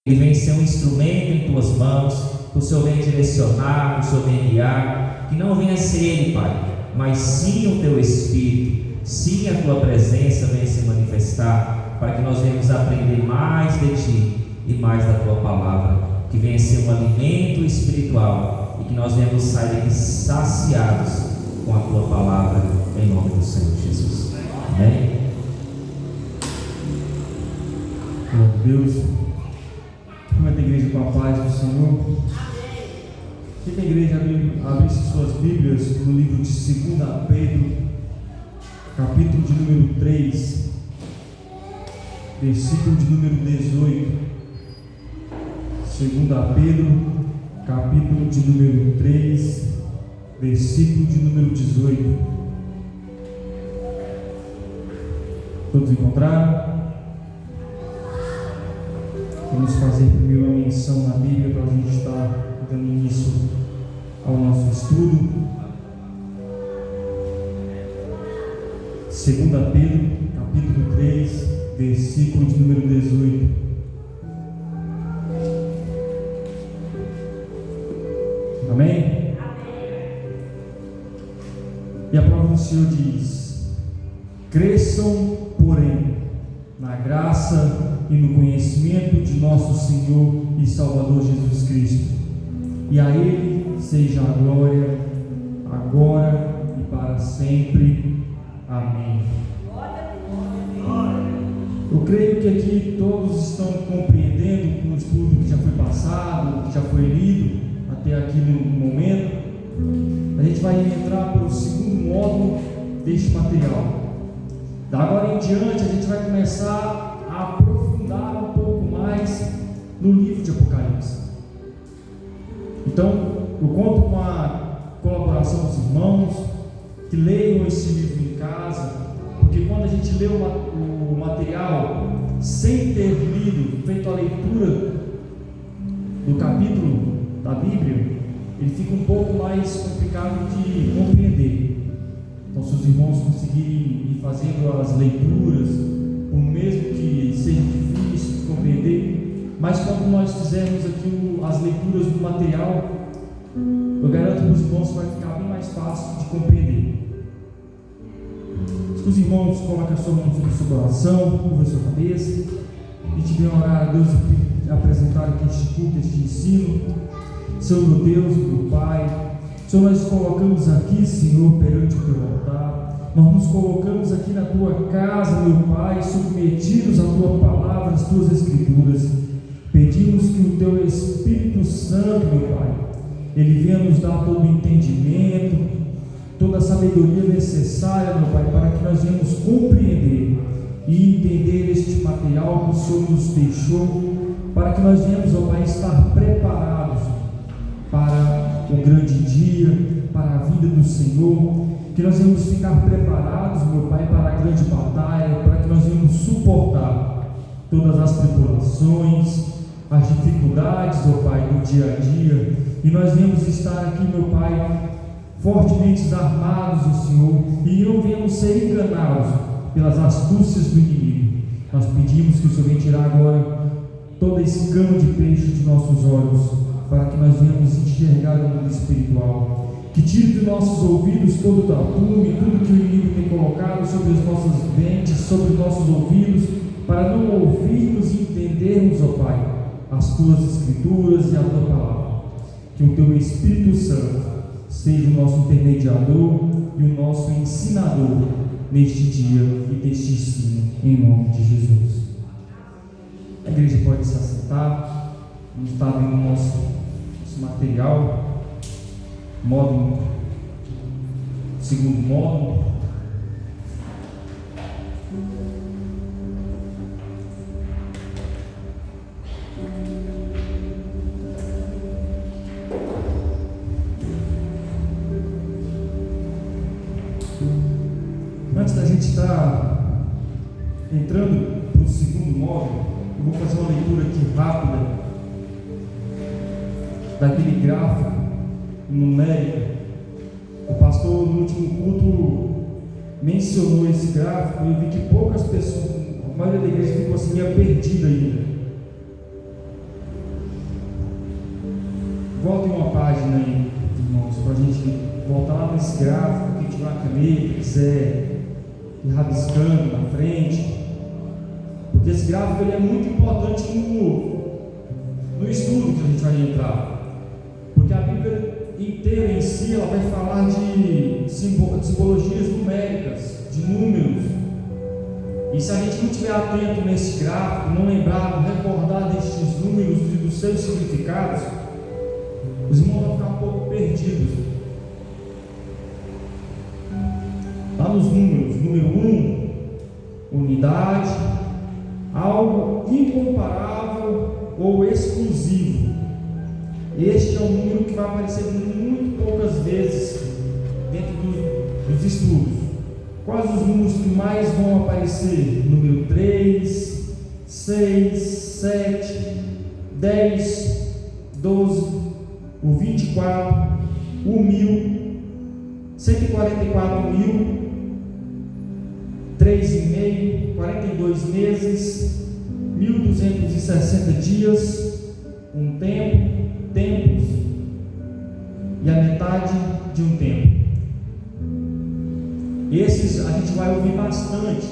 Ele vem ser um instrumento em tuas mãos, que o Senhor venha direcionar, que o Senhor venha guiar, que não venha ser Ele, Pai, mas sim o Teu Espírito, sim a Tua presença venha se manifestar, para que nós venhamos aprender mais de Ti e mais da Tua Palavra, que venha ser um alimento espiritual e que nós venhamos sair daqui saciados com a Tua Palavra, em nome do Senhor Jesus. Amém? Glória a Deus. Comenta a igreja com a paz do Senhor. Fica a igreja abrisse suas Bíblias no livro de 2 Pedro, capítulo de número 3, versículo de número 18. 2 Pedro, capítulo de número 3, versículo de número 18. Todos encontraram? Vamos fazer primeiro uma menção na Bíblia para a gente estar dando início ao nosso estudo. 2 Pedro, capítulo 3, versículo de número 18. Amém? E a palavra do Senhor diz: cresçam, porém, na graça e no conhecimento de nosso Senhor e Salvador Jesus Cristo, e a Ele seja a glória, agora e para sempre. Amém. Eu creio que aqui todos estão compreendendo com o estudo que já foi passado, que já foi lido até aqui no momento. A gente vai entrar para o segundo módulo deste material. Da agora em diante a gente vai começar a aprofundar um pouco mais no livro de Apocalipse. Então, eu conto com a colaboração dos irmãos que leiam esse livro em casa, porque quando a gente lê o material sem ter lido, feito a leitura do capítulo da Bíblia, ele fica um pouco mais complicado de compreender. Então, se os irmãos conseguirem ir fazendo as leituras, por mesmo que seja difícil de compreender, mas quando nós fizermos aqui as leituras do material, eu garanto para os irmãos que vai ficar bem mais fácil de compreender. Se os irmãos colocam a sua mão sobre o seu coração, curva a sua cabeça, e te venham orar a Deus e apresentar aqui este culto, este ensino. Senhor meu Deus, meu Pai, Senhor, nós colocamos aqui, Senhor, perante o Teu altar. Nós nos colocamos aqui na Tua casa, meu Pai, submetidos à Tua palavra, às Tuas Escrituras. Pedimos que o Teu Espírito Santo, meu Pai, Ele venha nos dar todo o entendimento, toda a sabedoria necessária, meu Pai, para que nós venhamos compreender e entender este material que o Senhor nos deixou, para que nós venhamos, ó Pai, estar preparados para o grande dia, para a vida do Senhor, que nós venhamos ficar preparados, meu Pai, para a grande batalha, para que nós venhamos suportar todas as tribulações, as dificuldades, ó Pai, do dia a dia, e nós venhamos estar aqui, meu Pai, fortemente armados do Senhor, e não venhamos ser enganados pelas astúcias do inimigo. Nós pedimos que o Senhor venha tirar agora toda a escama de peixe de nossos olhos, para que nós venhamos enxergar o mundo espiritual, que tire de nossos ouvidos todo o tapume, tudo que o inimigo tem colocado sobre as nossas mentes, sobre os nossos ouvidos, para não ouvirmos e entendermos, ó Pai, as Tuas Escrituras e a Tua Palavra. Que o Teu Espírito Santo seja o nosso intermediador e o nosso ensinador neste dia e neste ensino, em nome de Jesus. A igreja pode se assentar. Vamos estar vendo o nosso material, módulo, segundo módulo. Antes da gente estar entrando para o segundo módulo, eu vou fazer uma leitura aqui rápida daquele gráfico numérico. O pastor no último culto mencionou esse gráfico e eu vi que poucas pessoas, a maioria da igreja ficou assim meio perdida ainda. voltem uma página aí, irmãos, para a gente voltar lá nesse gráfico. Quem tiver uma caneta, quiser ir rabiscando na frente, porque esse gráfico ele é muito importante no estudo que a gente vai entrar, porque a Bíblia inteira em si ela vai falar de simbologias numéricas, de números. E se a gente não estiver atento nesse gráfico, não lembrar, não recordar destes números e dos seus significados, os irmãos vão ficar um pouco perdidos. Lá nos números, número 1, unidade, algo incomparável ou exclusivo. Este é um número que vai aparecer muito poucas vezes dentro dos estudos. Quais os números que mais vão aparecer? Número 3, 6, 7, 10, 12, o 24, o 1000, 144.000, 3,5, 42 meses, 1.260 dias, um tempo, tempos e a metade de um tempo. Esses a gente vai ouvir bastante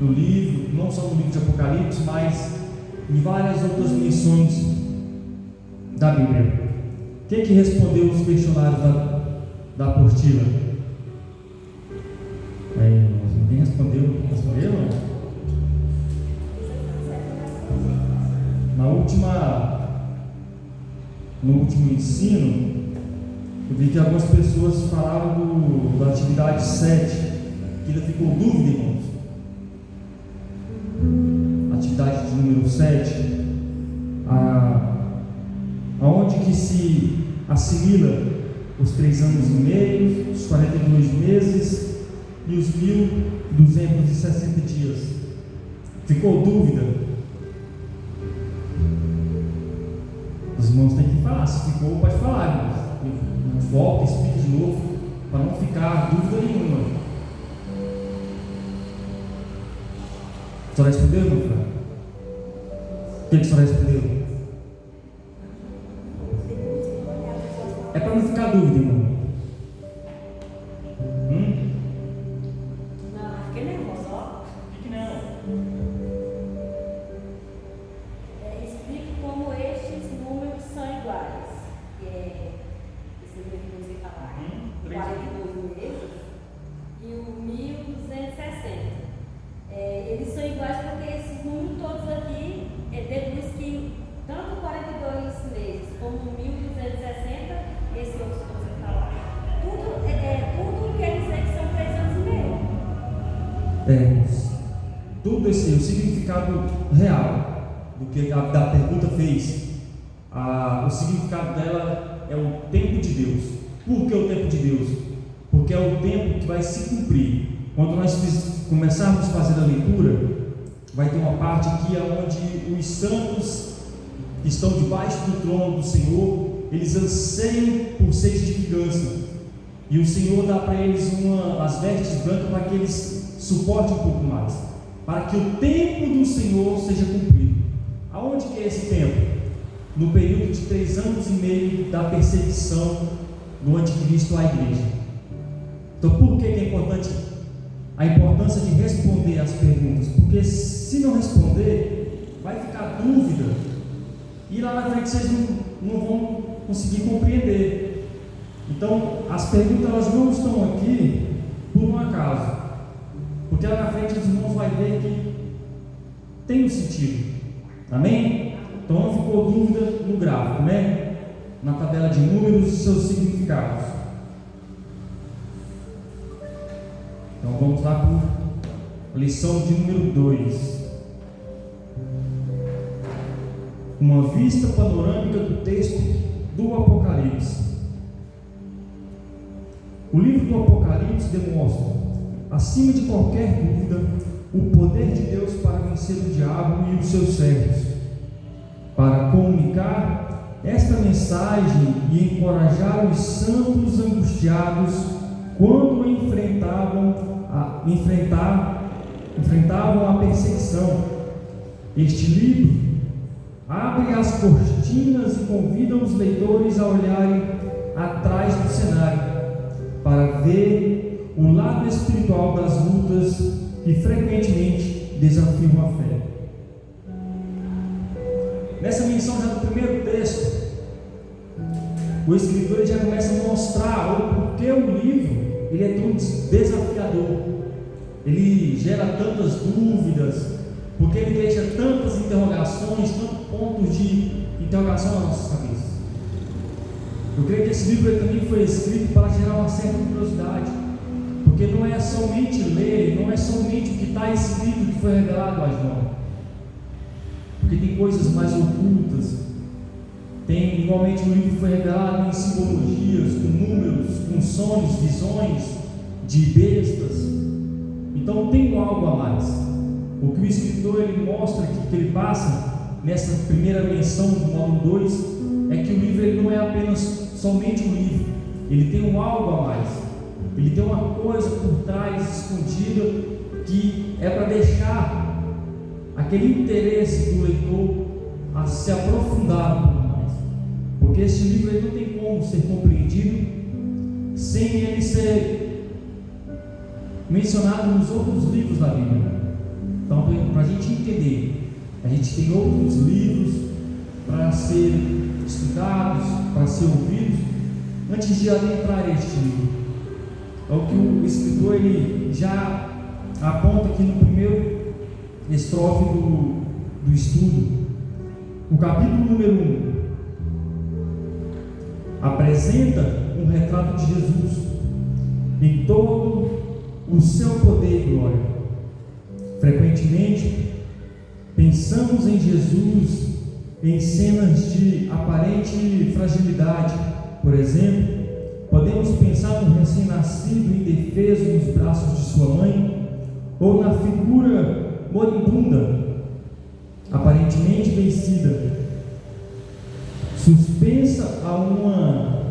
no livro, não só no livro de Apocalipse, mas em várias outras menções da Bíblia. Quem que respondeu os questionários da apostila? Ninguém respondeu? Responderam? No último ensino, eu vi que algumas pessoas falaram da atividade 7, que ainda ficou dúvida, irmãos. Atividade de número 7, aonde que se assimila os 3 anos e meio, os 42 meses e os 1.260 dias. Ficou dúvida? Os irmãos têm que falar. Se ficou, pode falar, irmãos. Volta, explica de novo, para não ficar dúvida nenhuma. A senhora respondeu, meu filho? O que a senhora respondeu? É para não ficar dúvida, irmão. Não, fiquei nervoso, ó. Fique não. Explique como estes números são iguais. Esse número que você falar, 42 meses e o 1.260. Eles são iguais porque esses números todos aqui deduz que tanto 42 meses como 1.260, esse outro que você falar, tudo quer dizer que são 3 anos e meio. Tudo esse o significado real do que a pergunta fez. O significado dela é o tempo de Deus. Por que o tempo de Deus? Porque é o tempo que vai se cumprir. Quando nós começarmos a fazer a leitura, vai ter uma parte aqui onde os santos que estão debaixo do trono do Senhor, eles anseiam por ser de vingança. E o Senhor dá para eles as vestes brancas para que eles suportem um pouco mais, para que o tempo do Senhor seja cumprido. Aonde que é esse tempo? No período de 3 anos e meio da perseguição do anticristo à igreja. Então, por que é importante a importância de responder às perguntas? Porque se não responder, vai ficar dúvida e lá na frente vocês não vão conseguir compreender. Então, as perguntas elas não estão aqui por um acaso, porque lá na frente os irmãos vão ver que tem um sentido. Amém? Então não ficou dúvida no gráfico, né? Na tabela de números e seus significados. Então vamos lá para a lição de número 2. Uma vista panorâmica do texto do Apocalipse. O livro do Apocalipse demonstra, acima de qualquer dúvida, o poder de Deus para vencer o diabo e os seus servos, para comunicar esta mensagem e encorajar os santos angustiados quando enfrentavam a perseguição. Este livro abre abre as cortinas e convida os leitores a olharem atrás do cenário para ver o lado espiritual das lutas que frequentemente desafiam a fé. Nessa menção já do primeiro texto, o escritor já começa a mostrar o porquê o livro ele é tão desafiador, ele gera tantas dúvidas, porque ele deixa tantas interrogações, tantos pontos de interrogação nas nossas cabeças. Eu creio que esse livro também foi escrito para gerar uma certa curiosidade, porque não é somente ler, não é somente o que está escrito que foi revelado a João, porque tem coisas mais ocultas. Igualmente o livro foi revelado em simbologias, com números, com sonhos, visões de bestas. Então tem algo a mais. O que o escritor ele mostra aqui, que ele passa nessa primeira menção do módulo 2, é que o livro ele não é apenas somente um livro, ele tem algo a mais, ele tem uma coisa por trás escondida que é para deixar aquele interesse do leitor a se aprofundar um pouco mais, porque esse livro ele não tem como ser compreendido sem ele ser mencionado nos outros livros da Bíblia. Então, para a gente entender, a gente tem outros livros para ser estudados, para ser ouvidos, antes de adentrar este livro. É o que o escritor ele já aponta aqui no primeiro estrofe do estudo. O capítulo número 1 apresenta um retrato de Jesus em todo o seu poder e glória. Frequentemente, pensamos em Jesus em cenas de aparente fragilidade. Por exemplo, podemos pensar no recém-nascido indefeso nos braços de sua mãe, ou na figura moribunda, aparentemente vencida, suspensa a uma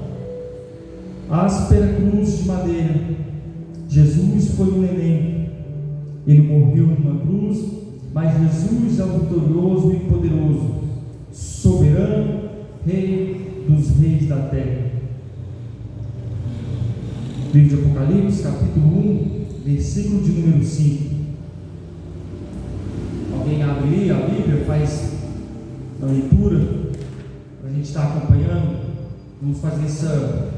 áspera cruz de madeira. Jesus foi um neném. Ele morreu numa cruz, mas Jesus é o vitorioso e poderoso, soberano, Rei dos reis da terra. Livro de Apocalipse, capítulo 1, versículo de número 5. Alguém abre a Bíblia, faz a leitura, a gente está acompanhando. Vamos fazer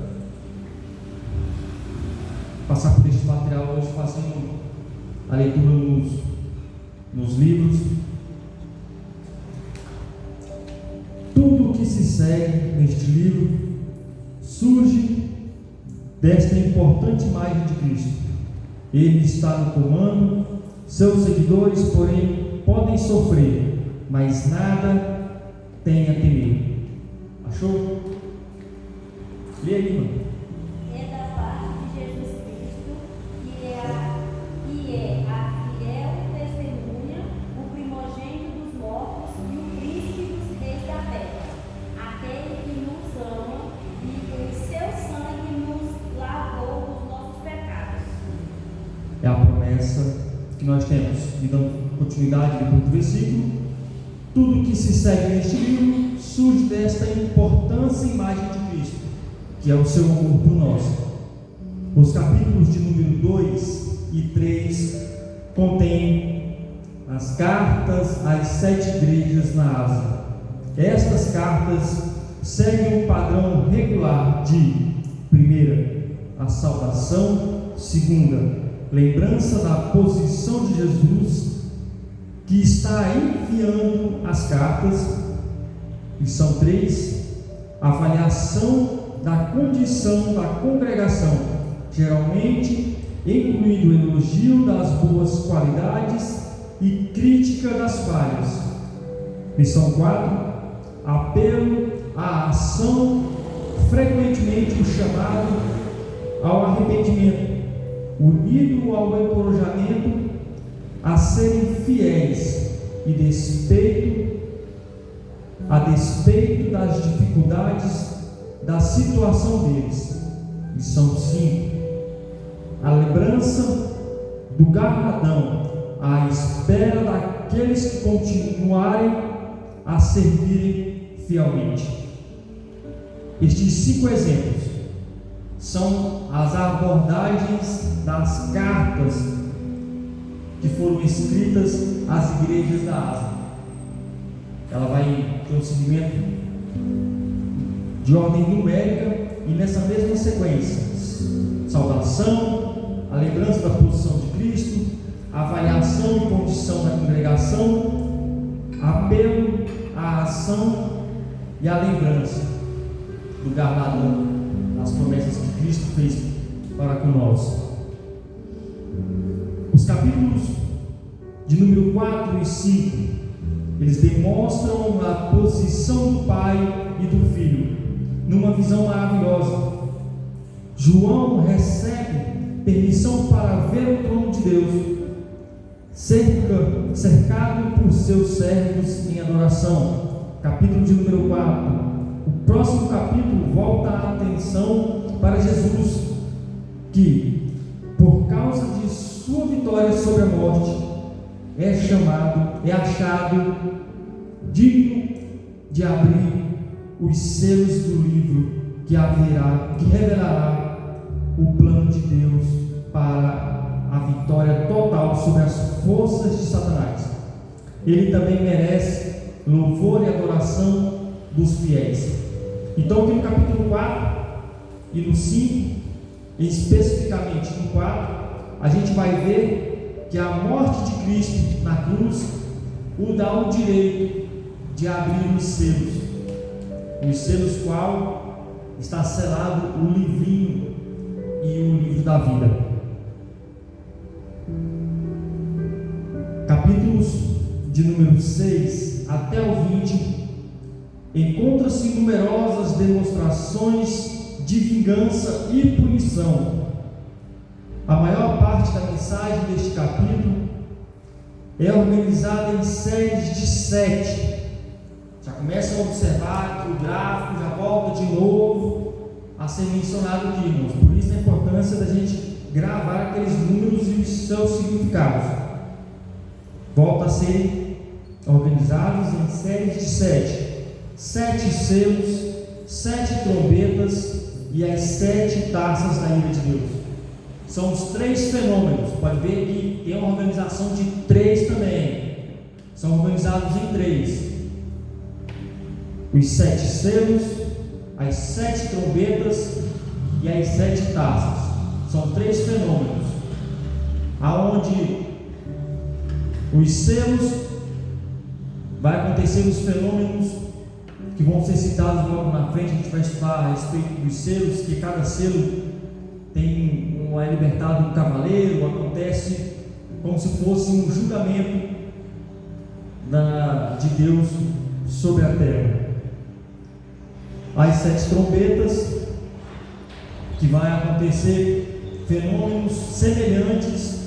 passar por este material hoje, fazendo a leitura nos livros. Tudo o que se segue neste livro surge desta importante imagem de Cristo. Ele está no comando, seus seguidores, porém, podem sofrer, mas nada tem a temer. Achou? Lê aí, mano. É da parte de Jesus Cristo, que é a fiel testemunha, o primogênito dos mortos e o príncipe dos reis da terra, aquele que nos ama e com seu sangue nos lavou dos nossos pecados. É a promessa que nós temos. E dando continuidade depois do versículo, tudo que se segue neste livro surge desta importante imagem de Cristo, que é o seu amor por nós. Os capítulos de número 2 e 3 contêm as cartas às 7 igrejas na Ásia. Estas cartas seguem um padrão regular de: primeira, a saudação; segunda, lembrança da posição de Jesus, que está enviando as cartas; e são 3, avaliação da condição da congregação, geralmente incluindo o elogio das boas qualidades e crítica das falhas. Lição 4, apelo à ação, frequentemente o chamado ao arrependimento, unido ao encorajamento a serem fiéis e a despeito das dificuldades da situação deles. Lição 5, a lembrança do galardão à espera daqueles que continuarem a servirem fielmente. Estes 5 exemplos são as abordagens das cartas que foram escritas às igrejas da Ásia. Ela vai ter um seguimento de ordem numérica e nessa mesma sequência: saudação, a lembrança da posição de Cristo, a avaliação e condição da congregação, apelo à ação e à lembrança do galardão das promessas que Cristo fez para conosco. Os capítulos de número 4 e 5, eles demonstram a posição do Pai e do Filho numa visão maravilhosa. João recebe permissão para ver o trono de Deus, cercado por seus servos em adoração. Capítulo de número 4. O próximo capítulo volta a atenção para Jesus, que, por causa de sua vitória sobre a morte, é achado digno de abrir os selos do livro que revelará o plano de Deus para a vitória total sobre as forças de Satanás. Ele também merece louvor e adoração dos fiéis. Então, aqui no capítulo 4 e no 5, especificamente no 4, a gente vai ver que a morte de Cristo na cruz o dá o direito de abrir os selos qual está selado o livrinho e o livro da vida. Capítulos de número 6 até o 20 encontra-se numerosas demonstrações de vingança e punição. A maior parte da mensagem deste capítulo é organizada em séries de 7. Já começam a observar que o gráfico já volta de novo a ser mencionado aqui, irmãos. Por isso a importância da gente gravar aqueles números e os seus significados. Volta a ser organizados em séries de 7. 7 selos, 7 trombetas e as 7 taças da ira de Deus. São os 3 fenômenos. Pode ver que tem uma organização de 3 também. São organizados em 3. Os 7 selos, as 7 trombetas e as 7 taças. São 3 fenômenos. Aonde os selos vai acontecer os fenômenos que vão ser citados logo na frente. A gente vai estudar a respeito dos selos, que cada selo é libertado um cavaleiro. Acontece como se fosse um julgamento de Deus sobre a terra. As 7 trombetas, que vai acontecer fenômenos semelhantes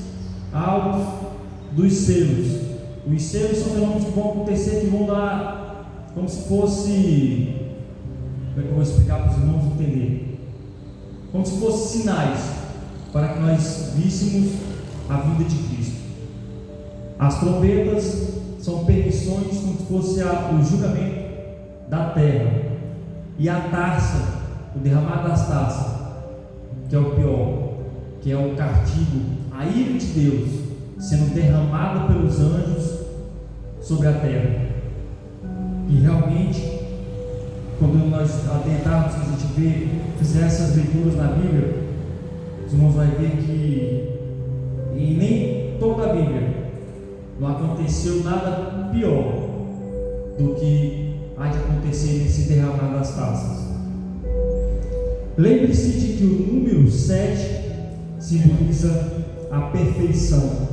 aos dos selos. Os selos são fenômenos que vão acontecer, que vão dar como se fosse, como é que eu vou explicar para os irmãos entenderem? Como se fossem sinais para que nós víssemos a vida de Cristo. As trombetas são permissões, como se fosse o julgamento da terra. E a taça, o derramar das taças, que é o pior, que é o castigo, a ira de Deus sendo derramada pelos anjos sobre a terra. E realmente, quando nós adentrarmos, que a gente fizer essas leituras na Bíblia, os irmãos vão ver que em nem toda a Bíblia não aconteceu nada pior do que há de acontecer nesse derramar das taças. Lembre-se de que o número 7 simboliza a perfeição.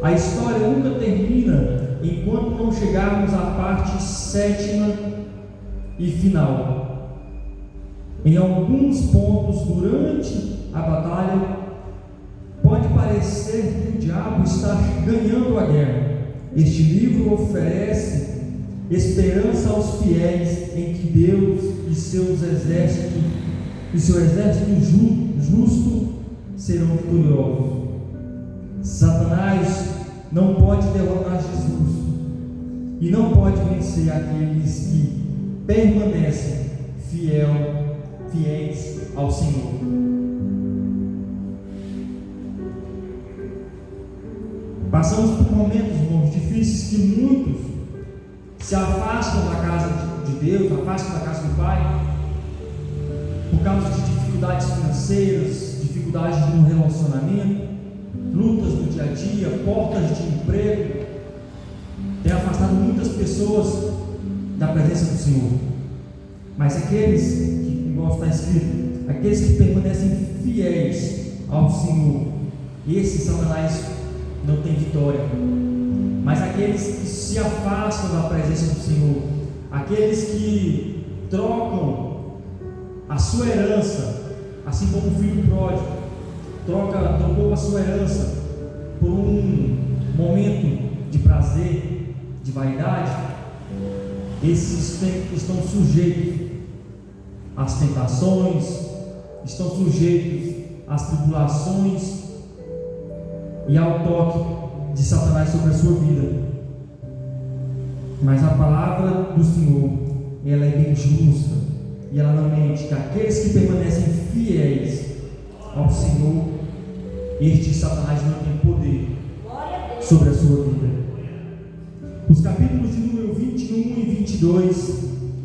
A história nunca termina enquanto não chegarmos à parte 7ª e final. Em alguns pontos durante a batalha, pode parecer que o diabo está ganhando a guerra. Este livro oferece esperança aos fiéis em que Deus e seu exército justo serão vitoriosos. Satanás não pode derrotar Jesus. e não pode vencer aqueles que permanecem fiéis ao Senhor. Passamos por momentos, irmãos, difíceis que muitos se afastam da casa de Deus, afastam da casa do Pai, por causa de dificuldades financeiras, dificuldades no relacionamento, lutas do dia a dia, portas de emprego, tem afastado muitas pessoas da presença do Senhor. Mas aqueles que, igual está escrito, aqueles que permanecem fiéis ao Senhor, esses Satanás não tem vitória. Mas aqueles que se afastam da presença do Senhor, aqueles que trocam a sua herança, assim como o filho pródigo trocou a sua herança por um momento de prazer, de vaidade, esses estão sujeitos às tentações, estão sujeitos às tribulações e ao toque de Satanás sobre a sua vida. Mas a palavra do Senhor, ela é bem justa, e ela não mente, que aqueles que permanecem fiéis ao Senhor, este Satanás não tem poder sobre a sua vida. Os capítulos de número 21 e 22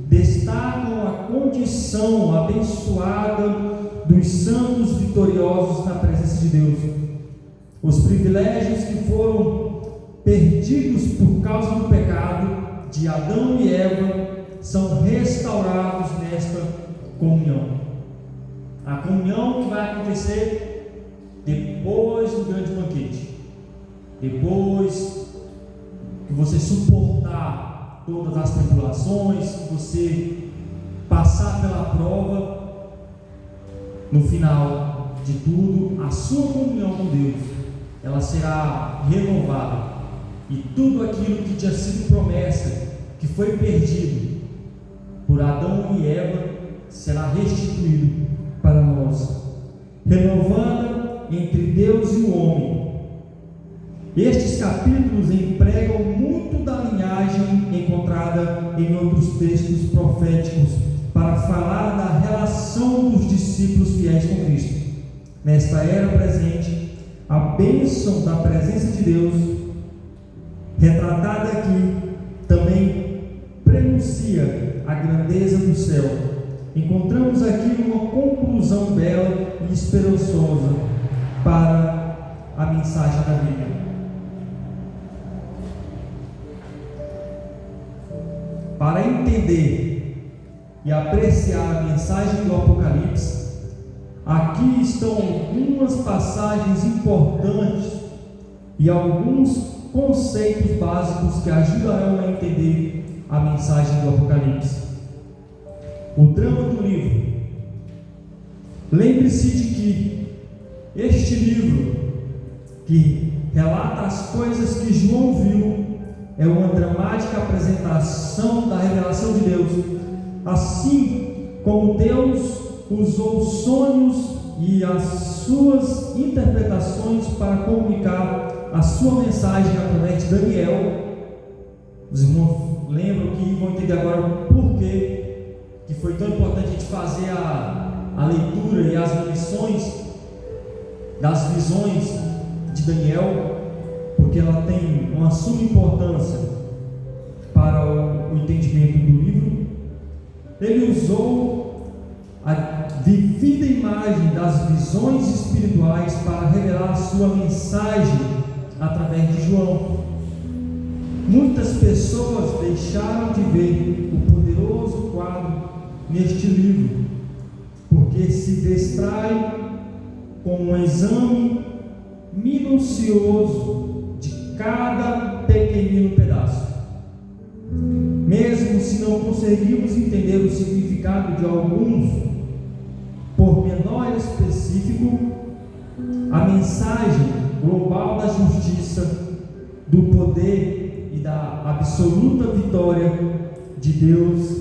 destacam a condição abençoada dos santos vitoriosos na presença de Deus, os privilégios que foram perdidos por causa do pecado de Adão e Eva são restaurados nesta comunhão. A comunhão que vai acontecer depois do grande banquete, depois que você suportar todas as tribulações, que você passar pela prova, no final de tudo, a sua comunhão com Deus, ela será renovada, e tudo aquilo que tinha sido promessa, que foi perdido por Adão e Eva, será restituído para nós, renovada entre Deus e o homem. Estes capítulos empregam muito da linhagem encontrada em outros textos proféticos para falar da relação dos discípulos fiéis com Cristo. Nesta era presente, a bênção da presença de Deus, retratada aqui, também prenuncia a grandeza do céu. Encontramos aqui uma conclusão bela e esperançosa para a mensagem da Bíblia. Para entender e apreciar a mensagem do Apocalipse, aqui estão algumas passagens importantes e alguns conceitos básicos que ajudarão a entender a mensagem do Apocalipse. O drama do livro. Lembre-se de que este livro, que relata as coisas que João viu, é uma dramática apresentação da revelação de Deus. Assim como Deus usou sonhos e as suas interpretações para comunicar a sua mensagem através de Daniel. Os irmãos lembram que vão entender agora por que foi tão importante a gente fazer a leitura e as lições das visões de Daniel, porque ela tem uma suma importância para o entendimento do livro. Ele usou a devida imagem das visões espirituais para revelar a sua mensagem através de João. Muitas pessoas deixaram de ver o poderoso quadro neste livro, porque se distraem com um exame minucioso de cada pequenino pedaço. Mesmo se não conseguimos entender o significado de alguns pormenor específico, a mensagem global da justiça, do poder e da absoluta vitória de Deus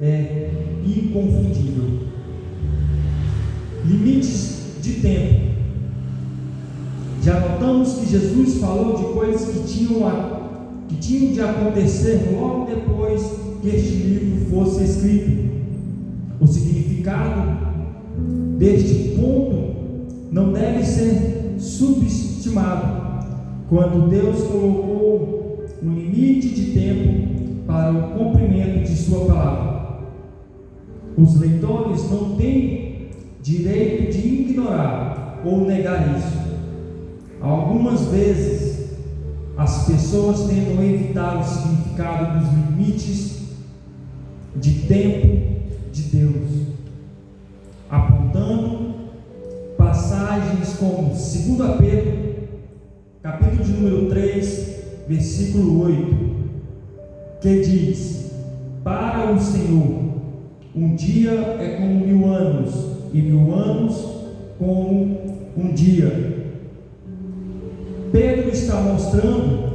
é inconfundível. Limites de tempo. Já notamos que Jesus falou de coisas que que tinham de acontecer logo depois que este livro fosse escrito. O significado deste ponto não deve ser subestimado quando Deus colocou um limite de tempo para o cumprimento de sua palavra. Os leitores não têm direito de ignorar ou negar isso. Algumas vezes as pessoas tentam evitar o significado dos limites de tempo de Deus, apontando passagens como 2 Pedro, capítulo de número 3, versículo 8, que diz: para o Senhor, um dia é como 1000 anos, e 1000 anos como um dia. Pedro está mostrando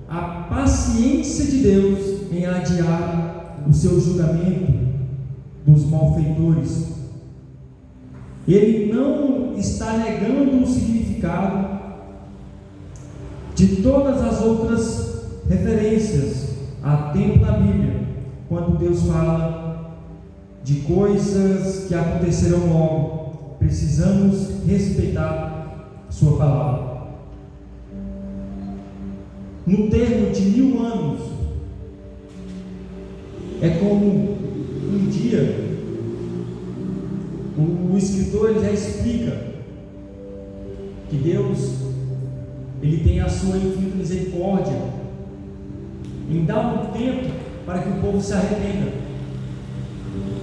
a paciência de Deus em adiar o seu julgamento dos malfeitores. Ele não está negando o significado de todas as outras referências a tempo na Bíblia, quando Deus fala de coisas que acontecerão logo. Precisamos respeitar sua palavra. No termo de 1000 anos, é como um dia. O escritor ele já explica que Deus ele tem a sua infinita misericórdia em dar um tempo para que o povo se arrependa.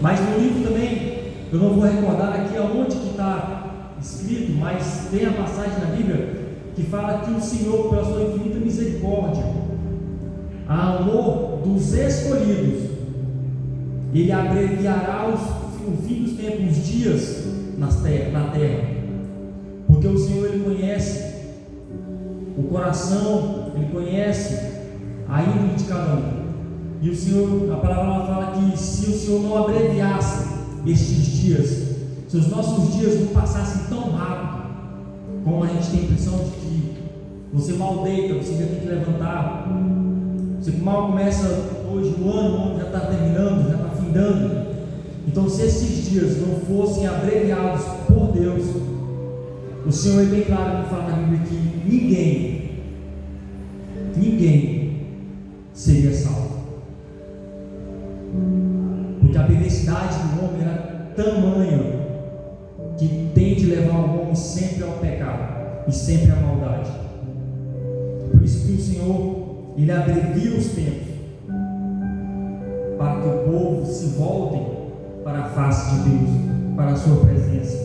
Mas no livro também, eu não vou recordar aqui aonde que está escrito, mas tem a passagem na Bíblia que fala que o Senhor, pela sua infinita misericórdia, a amor dos escolhidos, Ele abreviará o fim dos tempos, os dias na terra, porque o Senhor Ele conhece o coração, Ele conhece a índole de cada um. E o Senhor, a palavra fala que se o Senhor não abreviasse estes dias, se os nossos dias não passassem tão rápido, como a gente tem a impressão de que você mal deita, você já tem que levantar, você mal começa hoje o ano já está terminando, já está findando. Então, se esses dias não fossem abreviados por Deus, o Senhor é bem claro que fala na Bíblia que ninguém seria salvo, porque a perversidade do homem era tamanha que tem de levar o homem sempre ao pecado e sempre à maldade. Por isso que o Senhor Ele abrevia os tempos para que o povo se voltem para a face de Deus, para a sua presença.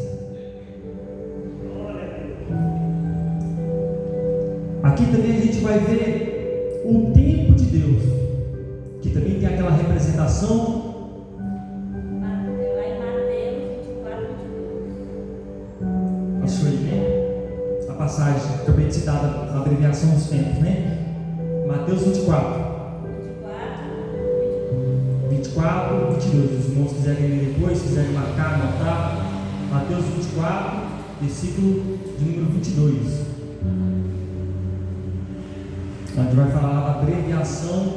Aqui também a gente vai ver o tempo de Deus, que também tem aquela representação. Achou aí, né? A passagem que eu acabei de citar, a abreviação dos tempos, né? Mateus 24, 22. Os irmãos quiserem ler depois, quiserem marcar, anotar. Mateus 24, versículo de número 22. Onde vai falar da abreviação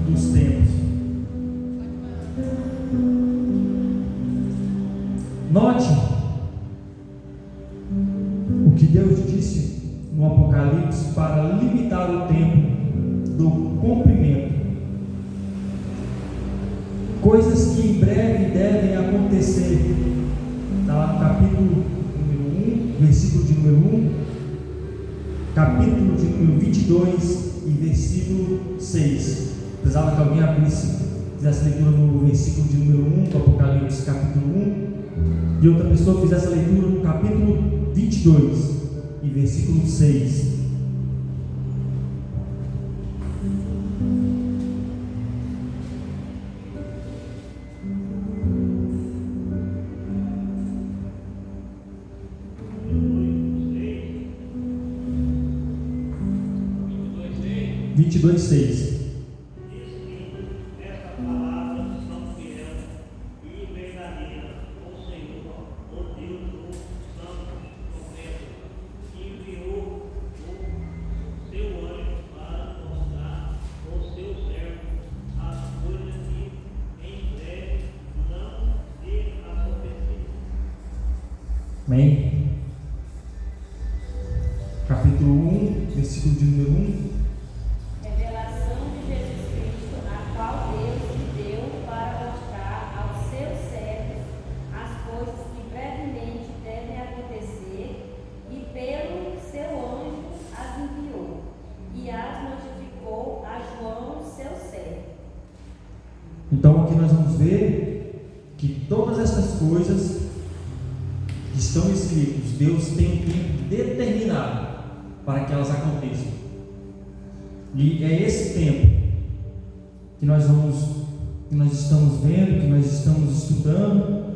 dos tempos. Note o que Deus disse no Apocalipse para limitar o tempo do cumprimento. Coisas que em breve devem acontecer. Está lá no capítulo número 1, versículo de número 1, capítulo de número 22 e versículo 6. Precisava que alguém abrisse, fizesse leitura no versículo de número 1 do Apocalipse, capítulo 1, e outra pessoa fizesse a leitura no capítulo 22 e versículo 6. Dois, 6. Esta palavra são fiel e verdadeira. O Senhor, o Deus dos santos profetas, enviou o seu anjo para mostrar os Amém? Capítulo 1, versículo de número 1. Revelação de Jesus Cristo, a qual Deus lhe deu para mostrar aos seus servos as coisas que brevemente devem acontecer, e pelo seu anjo as enviou, e as notificou a João, seu servo. Então aqui nós vamos ver que todas essas coisas que estão escritas, Deus tem um tempo determinado para que elas aconteçam. E é esse tempo que nós estamos vendo, que nós estamos estudando.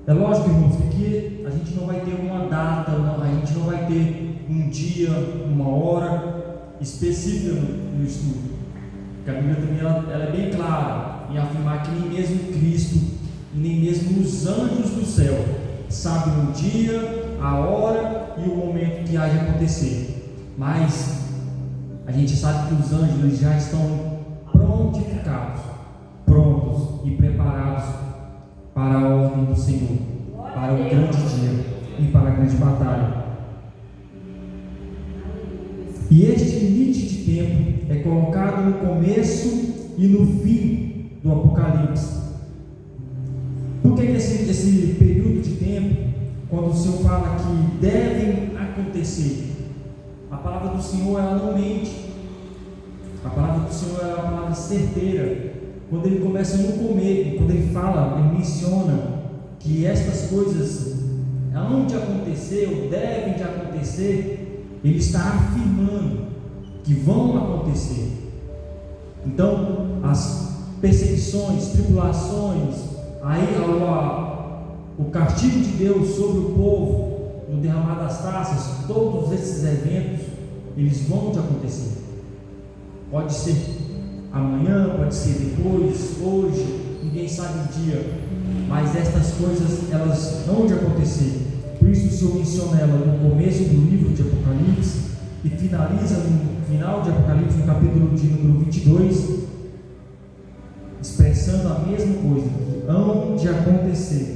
É lógico, irmãos, que aqui a gente não vai ter uma data, a gente não vai ter um dia, uma hora específica no estudo. Porque a Bíblia também ela é bem clara em afirmar que nem mesmo Cristo, nem mesmo os anjos do céu sabem o dia, a hora e o momento que há de acontecer. Mas a gente sabe que os anjos eles já estão prontificados, prontos e preparados para a ordem do Senhor, para o grande dia e para a grande batalha. E este limite de tempo é colocado no começo e no fim do Apocalipse. Por que esse período de tempo, quando o Senhor fala que devem acontecer? A palavra do Senhor ela não mente. A palavra do Senhor é uma palavra certeira. Quando ele começa no começo, quando ele fala, ele menciona que estas coisas hão de acontecer ou devem de acontecer, ele está afirmando que vão acontecer. Então, as perseguições, tribulações, aí o castigo de Deus sobre o povo, no derramar das taças, todos esses eventos, eles vão de acontecer. Pode ser amanhã, pode ser depois, hoje, ninguém sabe o dia, mas estas coisas elas vão de acontecer. Por isso o Senhor menciona ela no começo do livro de Apocalipse e finaliza no final de Apocalipse, no capítulo de número 22, expressando a mesma coisa, que hão de acontecer.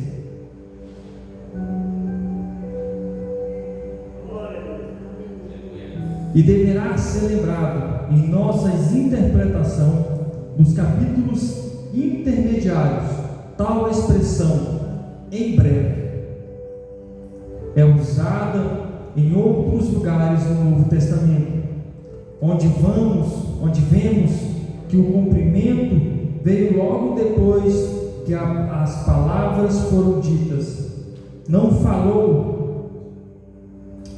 E deverá ser lembrado em nossas interpretações dos capítulos intermediários tal expressão em breve é usada em outros lugares no Novo Testamento, onde vemos que o cumprimento veio logo depois que as palavras foram ditas. Não falou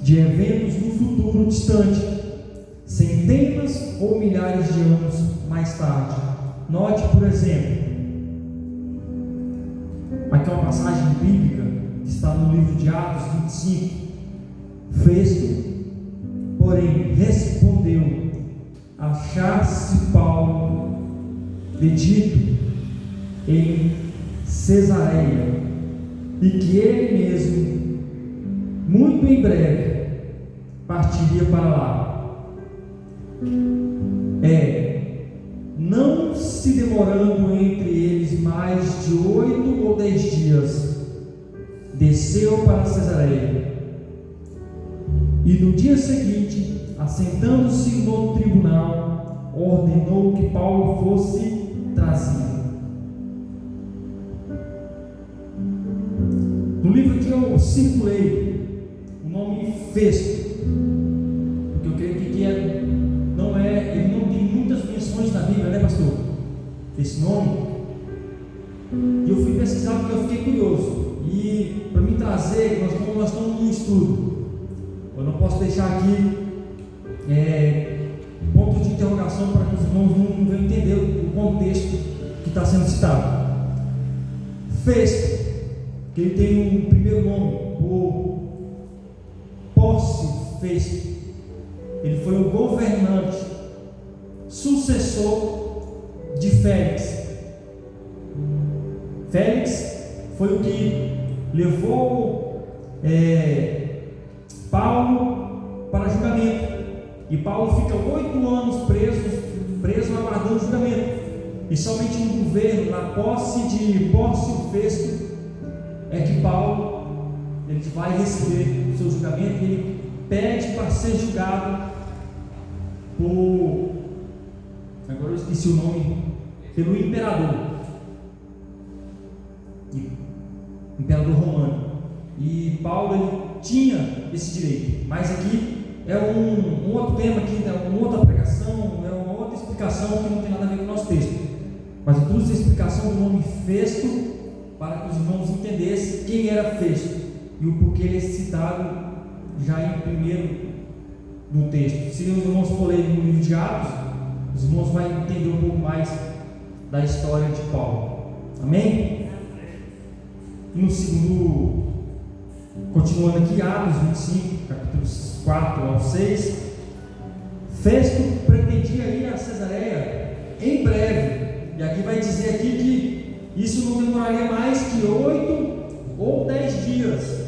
de eventos no futuro distante, centenas ou milhares de anos mais tarde. Note, por exemplo, aqui é uma passagem bíblica que está no livro de Atos 25. Festo, porém, respondeu: achar-se Paulo detido em Cesareia, e que ele mesmo, muito em breve, partiria para lá. Não se demorando entre eles mais de 8 ou 10 dias, desceu para Cesareia, e no dia seguinte, assentando-se no tribunal, ordenou que Paulo fosse trazido. No livro que eu circulei o nome Festo, porque eu creio que ele não tem muitas menções na Bíblia, né, pastor? Esse nome. E eu fui pesquisar porque eu fiquei curioso. E para me trazer, como nós estamos num estudo, eu não posso deixar aqui ponto de interrogação para que os irmãos não venham entender o contexto que está sendo citado. Festo, que ele tem um primeiro nome, o Pórcio Festo. Ele foi o governante, sucessor de Félix. Félix foi o que levou Paulo para julgamento. E Paulo fica 8 anos preso aguardando julgamento. E somente no governo, na posse de Pórcio Festo, é que Paulo ele vai receber o seu julgamento e ele pede para ser julgado por, agora eu esqueci o nome, pelo imperador romano. E Paulo ele tinha esse direito, mas aqui é um outro tema, aqui, uma outra pregação, é uma outra explicação que não tem nada a ver com o nosso texto. Mas eu trouxe a explicação do nome Festo para que os irmãos entendessem quem era Festo e o porquê ele é citado já em primeiro no texto. Se os irmãos for ler no livro de Atos, os irmãos vão entender um pouco mais da história de Paulo. Amém? E no segundo, continuando aqui, Atos 25, capítulos 4 ao 6, Festo pretendia ir a Cesareia em breve, e aqui vai dizer aqui que isso não demoraria mais que 8 ou 10 dias.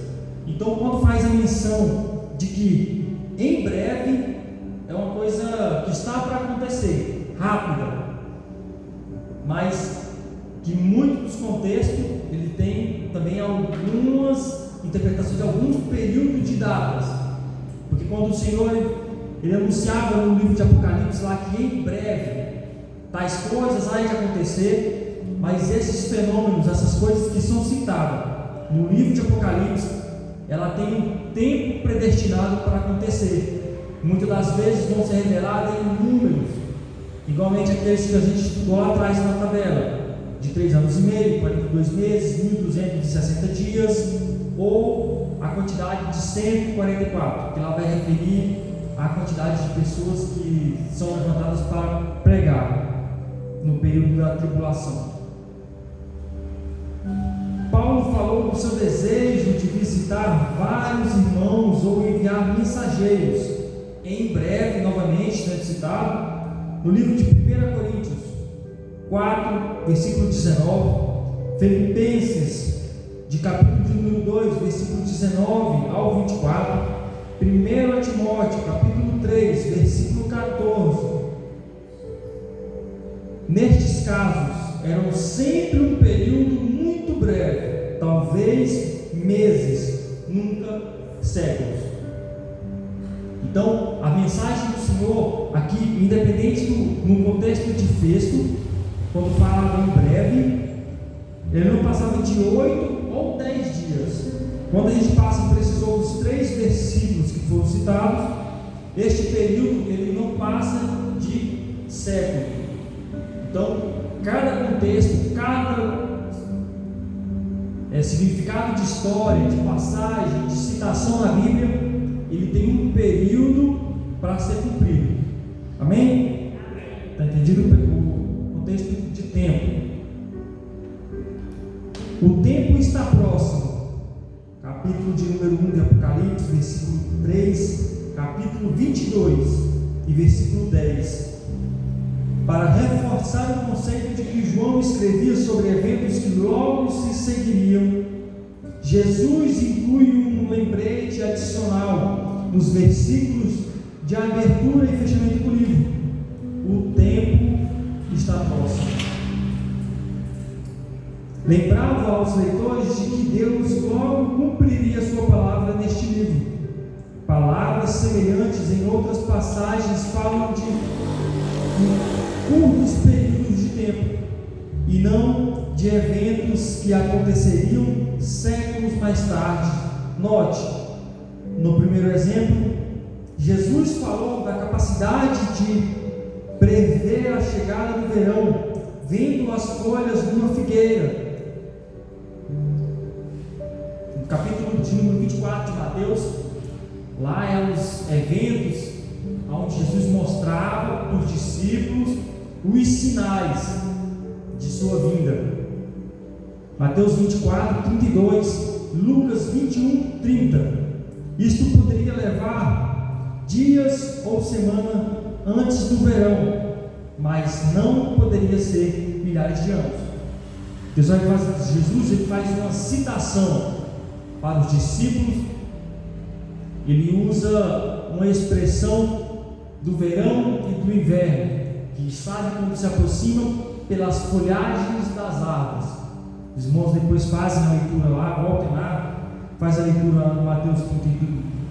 Então, quando faz a menção de que em breve é uma coisa que está para acontecer, rápida, mas que em muitos contextos ele tem também algumas interpretações de alguns períodos de datas, porque quando o Senhor ele anunciava no livro de Apocalipse lá que em breve tais coisas há de acontecer, mas esses fenômenos, essas coisas que são citadas no livro de Apocalipse, ela tem um tempo predestinado para acontecer. Muitas das vezes vão ser reveladas em números, igualmente aqueles que a gente estudou lá atrás na tabela, de 3 anos e meio, 42 meses, 1260 dias, ou a quantidade de 144, que ela vai referir à quantidade de pessoas que são levantadas para pregar no período da tribulação. Paulo falou do seu desejo de visitar vários irmãos ou enviar mensageiros. Em breve, novamente, sendo citado no livro de 1 Coríntios 4, versículo 19, Filipenses, de capítulo de número 2, versículo 19 ao 24, 1 Timóteo, capítulo 3, versículo 14. Nestes casos, eram sempre um período muito breve, talvez meses, nunca séculos. Então, a mensagem do Senhor aqui, independente no contexto de Festo, quando falava em breve, ele não passava de 8 ou 10 dias. Quando a gente passa por esses outros 3 versículos que foram citados, este período ele não passa de século. Então, cada contexto, cada significado de história, de passagem, de citação na Bíblia, ele tem um período para ser cumprido. Amém? Está entendido o contexto de tempo? O tempo está próximo. Capítulo de número 1 de Apocalipse, versículo 3, capítulo 22 e versículo 10. Para reforçar o conceito de que João escrevia sobre eventos que logo se seguiriam, Jesus inclui um lembrete adicional nos versículos de abertura e fechamento do livro. O tempo está próximo. Lembrava aos leitores de que Deus logo cumpriria sua palavra neste livro. Palavras semelhantes em outras passagens falam de curtos períodos de tempo e não de eventos que aconteceriam séculos mais tarde. Note, no primeiro exemplo, Jesus falou da capacidade de prever a chegada do verão, vendo as folhas de uma figueira. No capítulo de número 24 de Mateus, lá é os eventos onde Jesus mostrava para os discípulos os sinais de sua vinda. Mateus 24, 32, Lucas 21, 30. Isto poderia levar dias ou semana antes do verão, mas não poderia ser milhares de anos. Jesus ele faz uma citação para os discípulos, ele usa uma expressão do verão e do inverno, que sabe quando se aproximam pelas folhagens das árvores. Os irmãos depois fazem a leitura lá, voltem lá, faz a leitura no Mateus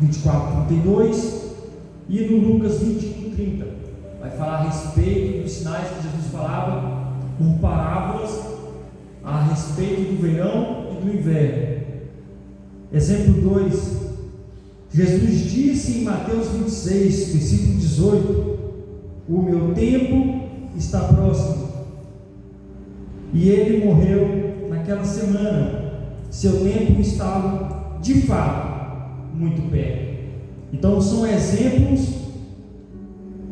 24, 32 e no Lucas 21, 30. Vai falar a respeito dos sinais que Jesus falava por parábolas a respeito do verão e do inverno. Exemplo 2, Jesus disse em Mateus 26, versículo 18: o meu tempo está próximo. E ele morreu naquela semana. Seu tempo estava de fato muito perto. Então são exemplos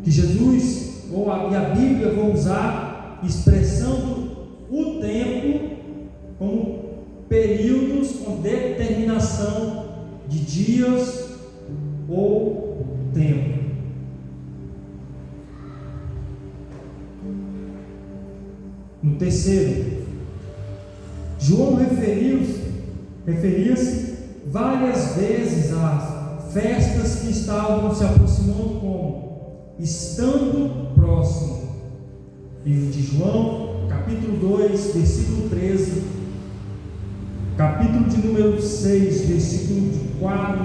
que Jesus e a Bíblia vão usar expressando o tempo como períodos com determinação de dias ou tempo. No terceiro, João referia-se várias vezes às festas que estavam se aproximando como estando próximo. Livro de João, capítulo 2, versículo 13, capítulo de número 6, versículo 4,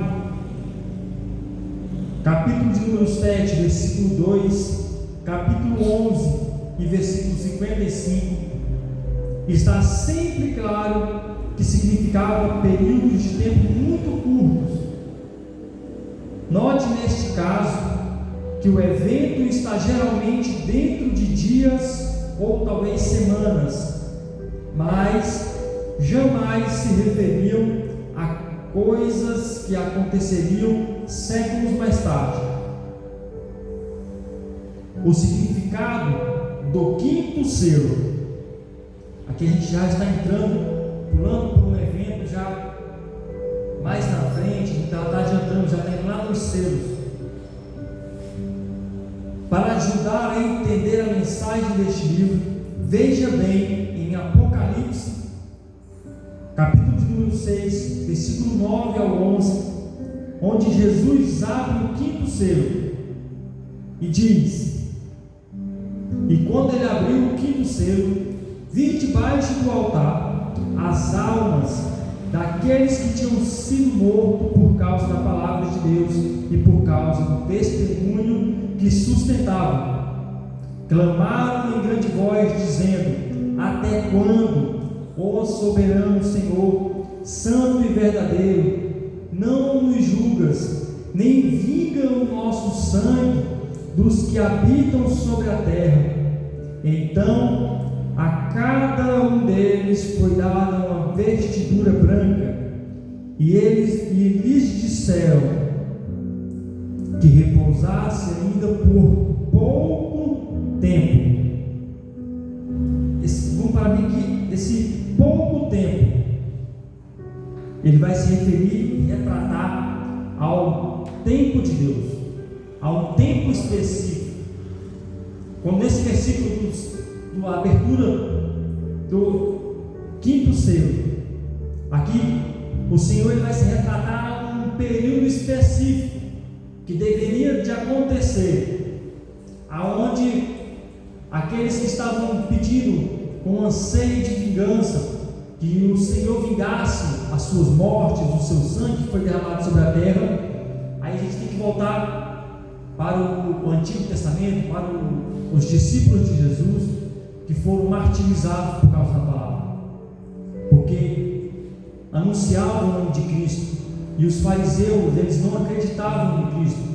capítulo de número 7, versículo 2, capítulo 11 e versículo 55, está sempre claro que significava períodos de tempo muito curtos. Note neste caso que o evento está geralmente dentro de dias ou talvez semanas, mas jamais se referiam a coisas que aconteceriam séculos mais tarde. O significado do quinto selo, aqui a gente já está pulando por um evento já mais na frente, a gente está adiantando, já está indo lá nos selos, para ajudar a entender a mensagem deste livro. Veja bem em Apocalipse, capítulo de número 6, versículo 9 ao 11, onde Jesus abre o quinto selo e diz: e quando ele abriu o quinto selo, vi debaixo do altar as almas daqueles que tinham sido mortos por causa da palavra de Deus e por causa do testemunho que sustentavam. Clamaram em grande voz, dizendo: até quando, ó soberano Senhor, santo e verdadeiro, não nos julgas, nem vinga o nosso sangue dos que habitam sobre a terra? Então a cada um deles foi dada uma vestidura branca, e lhes disseram que repousasse ainda por pouco tempo. Vamos parar bem que esse pouco tempo ele vai se referir e retratar ao tempo de Deus, a um tempo específico. Quando nesse versículo da abertura do quinto selo, aqui o Senhor ele vai se retratar a um período específico que deveria de acontecer, aonde aqueles que estavam pedindo com anseio de vingança, que o Senhor vingasse as suas mortes, o seu sangue que foi derramado sobre a terra. Aí a gente tem que voltar para o Antigo Testamento, para os discípulos de Jesus que foram martirizados por causa da palavra, porque anunciavam o nome de Cristo, e os fariseus eles não acreditavam em Cristo,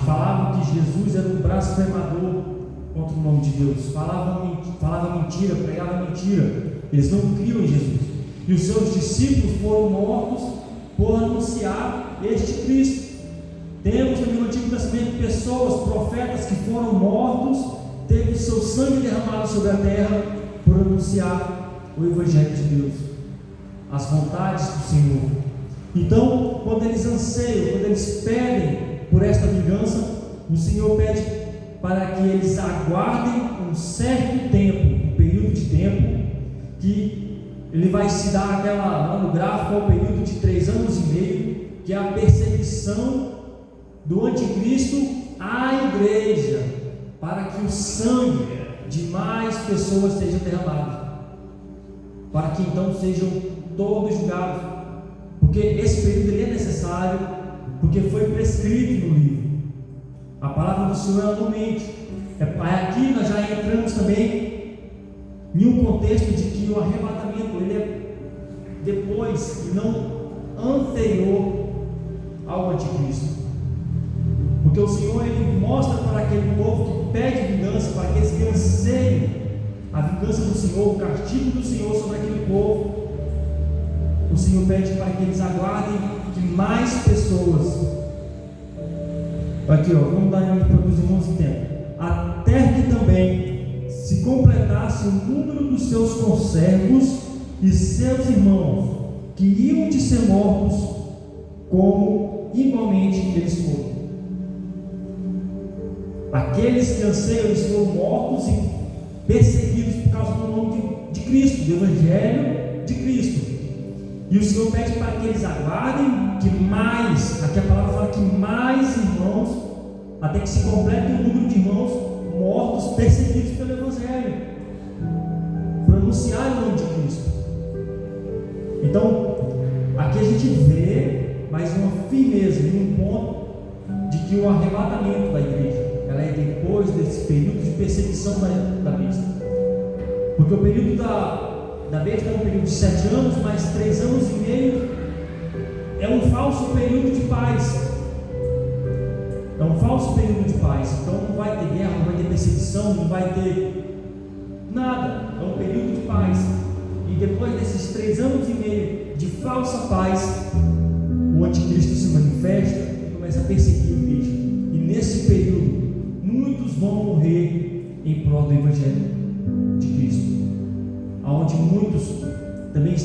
falavam que Jesus era um blasfemador contra o nome de Deus, falava mentira, pregava mentira, eles não criam em Jesus, e os seus discípulos foram mortos por anunciar este Cristo. Temos no Antigo Testamento pessoas, profetas que foram mortos, teve seu sangue derramado sobre a terra por anunciar o Evangelho de Deus, as vontades do Senhor. Então, quando eles anseiam, quando eles pedem por esta vingança, o Senhor pede para que eles aguardem um certo tempo, um período de tempo, que ele vai se dar lá no gráfico, ao período de 3 anos e meio, que é a perseguição do anticristo à igreja, para que o sangue de mais pessoas seja derramado, para que então sejam todos julgados. porque esse período ele é necessário, porque foi prescrito no livro. A palavra do Senhor é anualmente. Aqui nós já entramos também em um contexto de que o arrebatamento ele é depois e não anterior ao anticristo. Porque o Senhor ele mostra para aquele povo que pede vingança, para aqueles que anseiam a vingança do Senhor, o castigo do Senhor sobre aquele povo. O Senhor pede para que eles aguardem que mais pessoas. Aqui, vamos dar para os irmãos em tempo. Até que também se completasse o número dos seus conservos e seus irmãos, que iam de ser mortos, como igualmente eles foram. Aqueles que anseiam, eles foram mortos e perseguidos por causa do nome de Cristo, do Evangelho de Cristo. E o Senhor pede para que eles aguardem que mais, aqui a palavra fala que mais irmãos, até que se complete o número de irmãos mortos, perseguidos pelo Evangelho, por anunciar o nome de Cristo. Então, aqui a gente vê mais uma firmeza em um ponto de que o arrebatamento da igreja, ela é depois desse período de perseguição da besta. Porque o período da besta é um período de 7 anos, mais 3 anos e meio é um falso período de paz. É um falso período de paz. Então não vai ter guerra, não vai ter perseguição, não vai ter nada. É um período de paz. E depois desses 3 anos e meio de falsa paz, o anticristo se manifesta e começa a perseguir a igreja. E nesse período, muitos vão morrer em prol do Evangelho de Cristo, onde muitos também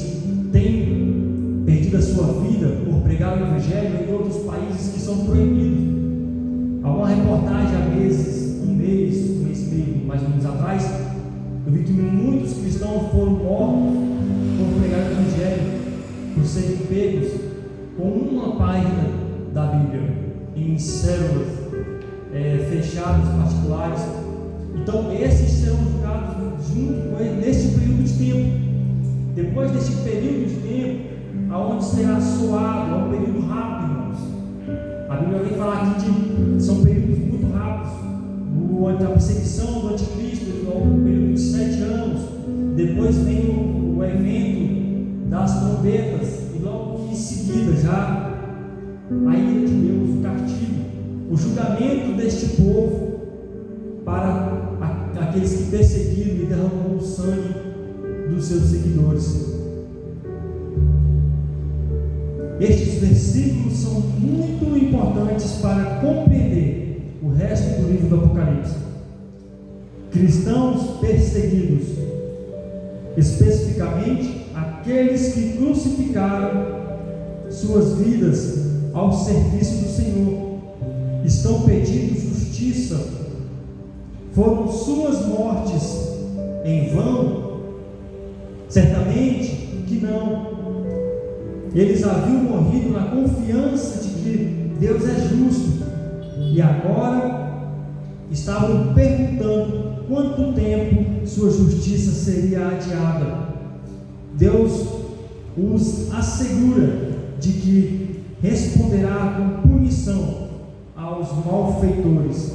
têm perdido a sua vida por pregar o Evangelho em outros países que são proibidos. Há uma reportagem há um mês e meio mais ou menos atrás, eu vi que muitos cristãos foram mortos por pregar o Evangelho, por serem pegos com uma página da Bíblia em células fechadas, particulares. Então esses serão julgados junto com ele neste período de tempo. Depois deste período de tempo, aonde será soado, é um período rápido, irmãos. A Bíblia vem falar aqui de são períodos muito rápidos. A perseguição do anticristo é um período de 7 anos. Depois vem o evento das trombetas e logo em seguida já a ira de Deus, o castigo, o julgamento deste povo para aqueles que perseguiram e derramou o sangue dos seus seguidores. Estes versículos são muito importantes para compreender o resto do livro do Apocalipse. Cristãos perseguidos, especificamente aqueles que crucificaram suas vidas ao serviço do Senhor, estão pedindo justiça. Foram suas mortes em vão? Certamente que não. Eles haviam morrido na confiança de que Deus é justo e agora estavam perguntando quanto tempo sua justiça seria adiada. Deus os assegura de que responderá com punição aos malfeitores,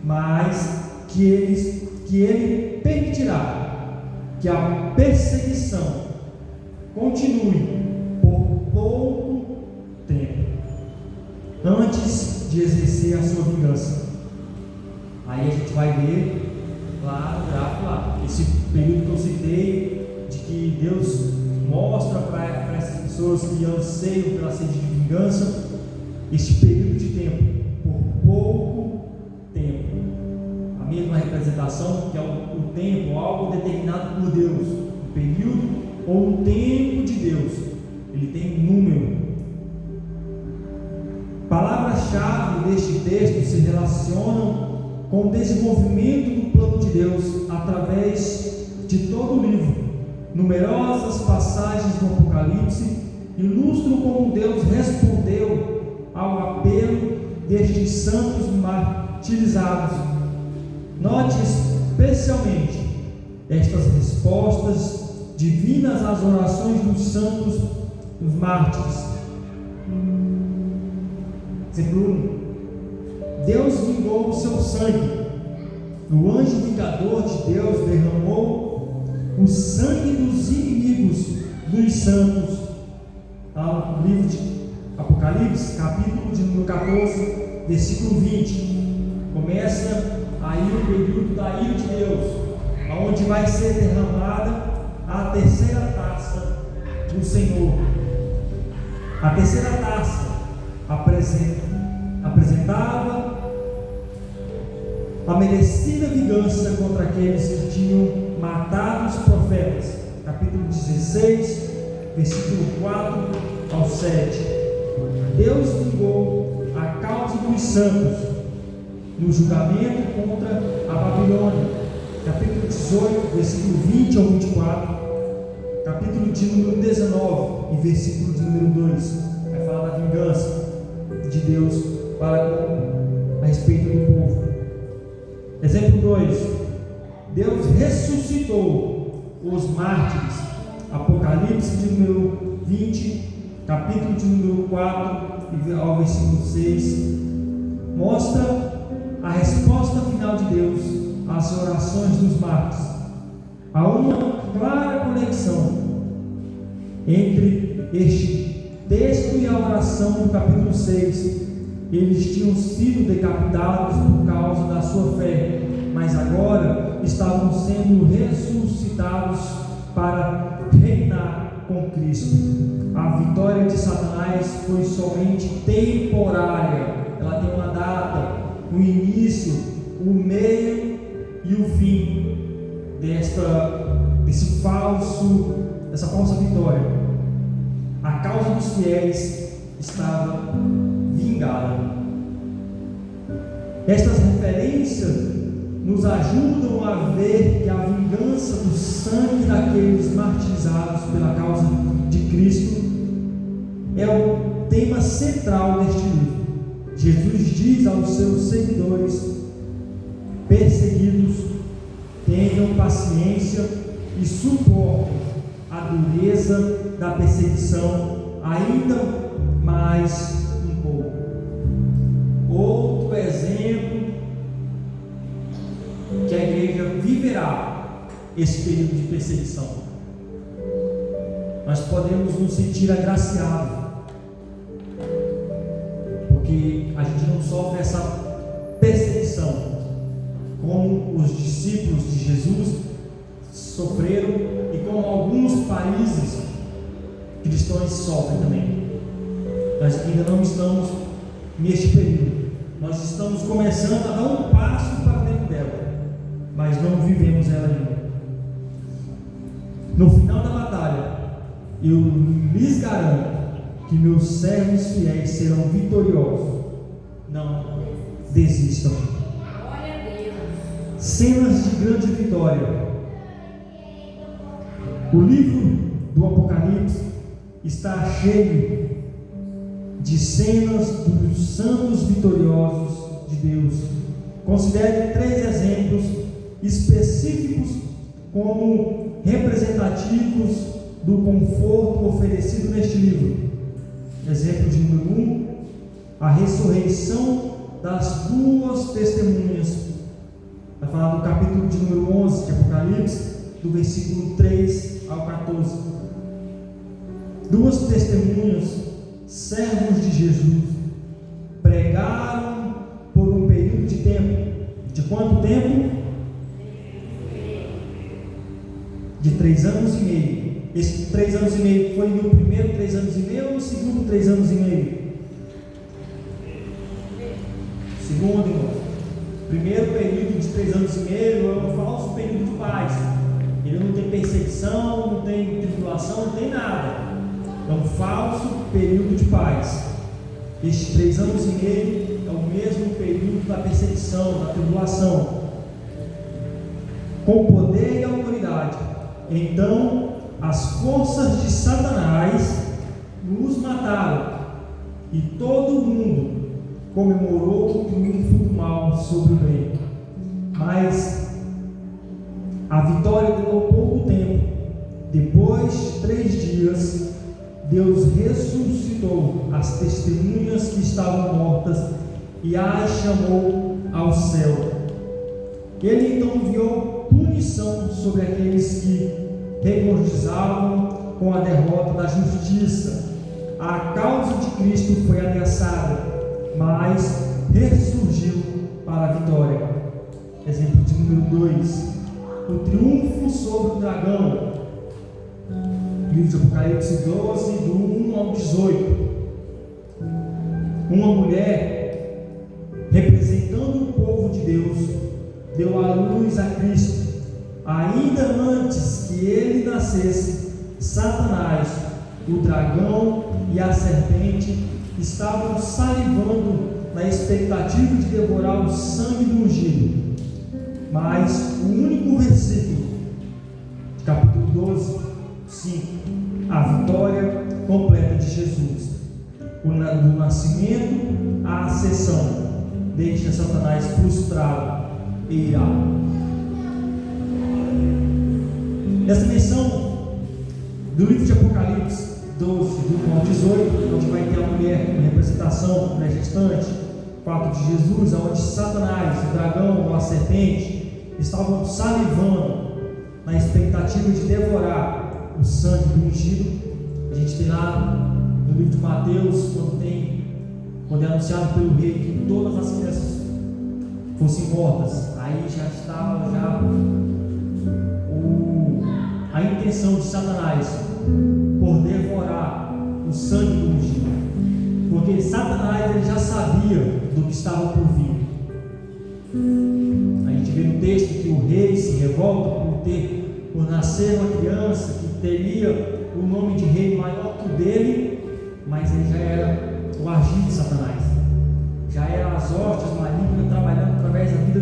mas que ele permitirá que a perseguição continue por pouco tempo, antes de exercer a sua vingança. Aí a gente vai ver lá no gráfico, lá, esse período que eu citei, de que Deus mostra para essas pessoas que anseiam pela sede de vingança, este período de tempo, por pouco tempo. A mesma representação que é o tempo, algo determinado por Deus, um período ou um tempo de Deus, ele tem um número. Palavras-chave deste texto se relacionam com o desenvolvimento do plano de Deus através de todo o livro. Numerosas passagens do Apocalipse ilustram como Deus respondeu ao apelo destes santos martirizados. Note especialmente estas respostas divinas às orações dos santos, dos mártires. Exemplo 1. Deus vingou o seu sangue. O anjo vingador de Deus derramou o sangue dos inimigos dos santos. Está no livro de Apocalipse, capítulo de número 14, versículo 20. Começa aí o período da ira de Deus, onde vai ser derramada a terceira taça do Senhor. A terceira taça apresentava a merecida vingança contra aqueles que tinham matado os profetas. Capítulo 16, versículo 4 ao 7. Deus vingou a causa dos santos no julgamento contra a Babilônia. Capítulo 18, versículo 20 ao 24. Capítulo de número 19 e versículo de número 2 vai falar da vingança de Deus a respeito do povo. Exemplo 2. Deus ressuscitou os mártires. Apocalipse de número 20, capítulo de número 4 ao versículo 6, mostra a resposta final de Deus às orações dos mártires. Há uma clara conexão entre este texto e a oração do capítulo 6. Eles tinham sido decapitados por causa da sua fé, mas agora estavam sendo ressuscitados para reinar com Cristo. A vitória de Satanás foi somente temporária. Ela tem uma data, o início, o meio e o fim dessa falsa vitória. A causa dos fiéis estava vingada. Estas referências nos ajudam a ver que a vingança do sangue daqueles martirizados pela causa de Cristo é o tema central deste livro. Jesus diz aos seus seguidores perseguidos: tenham paciência e suportem a dureza da perseguição ainda mais um pouco. Outro exemplo que a igreja viverá esse período de perseguição. Nós podemos nos sentir agraciados, porque a gente não sofre essa perseguição como os discípulos de Jesus sofreram e como alguns países cristãos sofrem também. Nós ainda não estamos neste período. Nós estamos começando a dar um passo para dentro dela, mas não vivemos ela ainda. No final da batalha, eu lhes garanto que meus servos fiéis serão vitoriosos. Não desistam. Glória a Deus. Cenas de grande vitória. O livro do Apocalipse está cheio de cenas dos santos vitoriosos de Deus. Considere 3 exemplos específicos como representativos do conforto oferecido neste livro. Exemplo de número 1, a ressurreição das 2 testemunhas. Vai falar do capítulo de número 11 de Apocalipse, do versículo 3 ao 14. 2 testemunhas, servos de Jesus, pregaram por um período de tempo. De quanto tempo? De 3 anos e meio. Esse 3 anos e meio foi no primeiro 3 anos e meio ou no segundo 3 anos e meio? Segundo, irmão. Primeiro período de 3 anos e meio é um falso período de paz. Ele não tem perseguição, não tem tribulação, não tem nada. É um falso período de paz. Estes 3 anos e meio é o mesmo período da perseguição, da tribulação, com poder e autoridade. Então as forças de Satanás nos mataram, e todo mundo comemorou o triunfo do mal sobre o bem. Mas a vitória durou pouco tempo. Depois de 3 dias, Deus ressuscitou as testemunhas que estavam mortas e as chamou ao céu. Ele então enviou punição sobre aqueles que regozijavam com a derrota da justiça. A causa de Cristo foi ameaçada, mas ressurgiu para a vitória. Exemplo de número 2, o triunfo sobre o dragão. Livro de Apocalipse 12, do 1 ao 18. Uma mulher, representando o povo de Deus, deu à luz a Cristo. Ainda antes que ele nascesse, Satanás, o dragão e a serpente estavam salivando na expectativa de devorar o sangue do ungido. Mas o único versículo, capítulo 12, 5, a vitória completa de Jesus, do nascimento à ascensão, deixa Satanás frustrado e irado. Essa menção do livro de Apocalipse 12, do 1 ao 18, onde vai ter a mulher em representação da gestante, fato de Jesus, onde Satanás, o dragão ou a serpente estavam salivando na expectativa de devorar o sangue do ungido. A gente tem lá no livro de Mateus, quando é anunciado pelo rei que todas as crianças fossem mortas, aí já estava a intenção de Satanás por devorar o sangue do ungido, porque Satanás ele já sabia do que estava por vir. A gente vê no texto que o rei se revolta por nascer uma criança que teria o nome de rei maior que o dele, mas ele já era o agir de Satanás, já era as hostes malignas trabalhando através da vida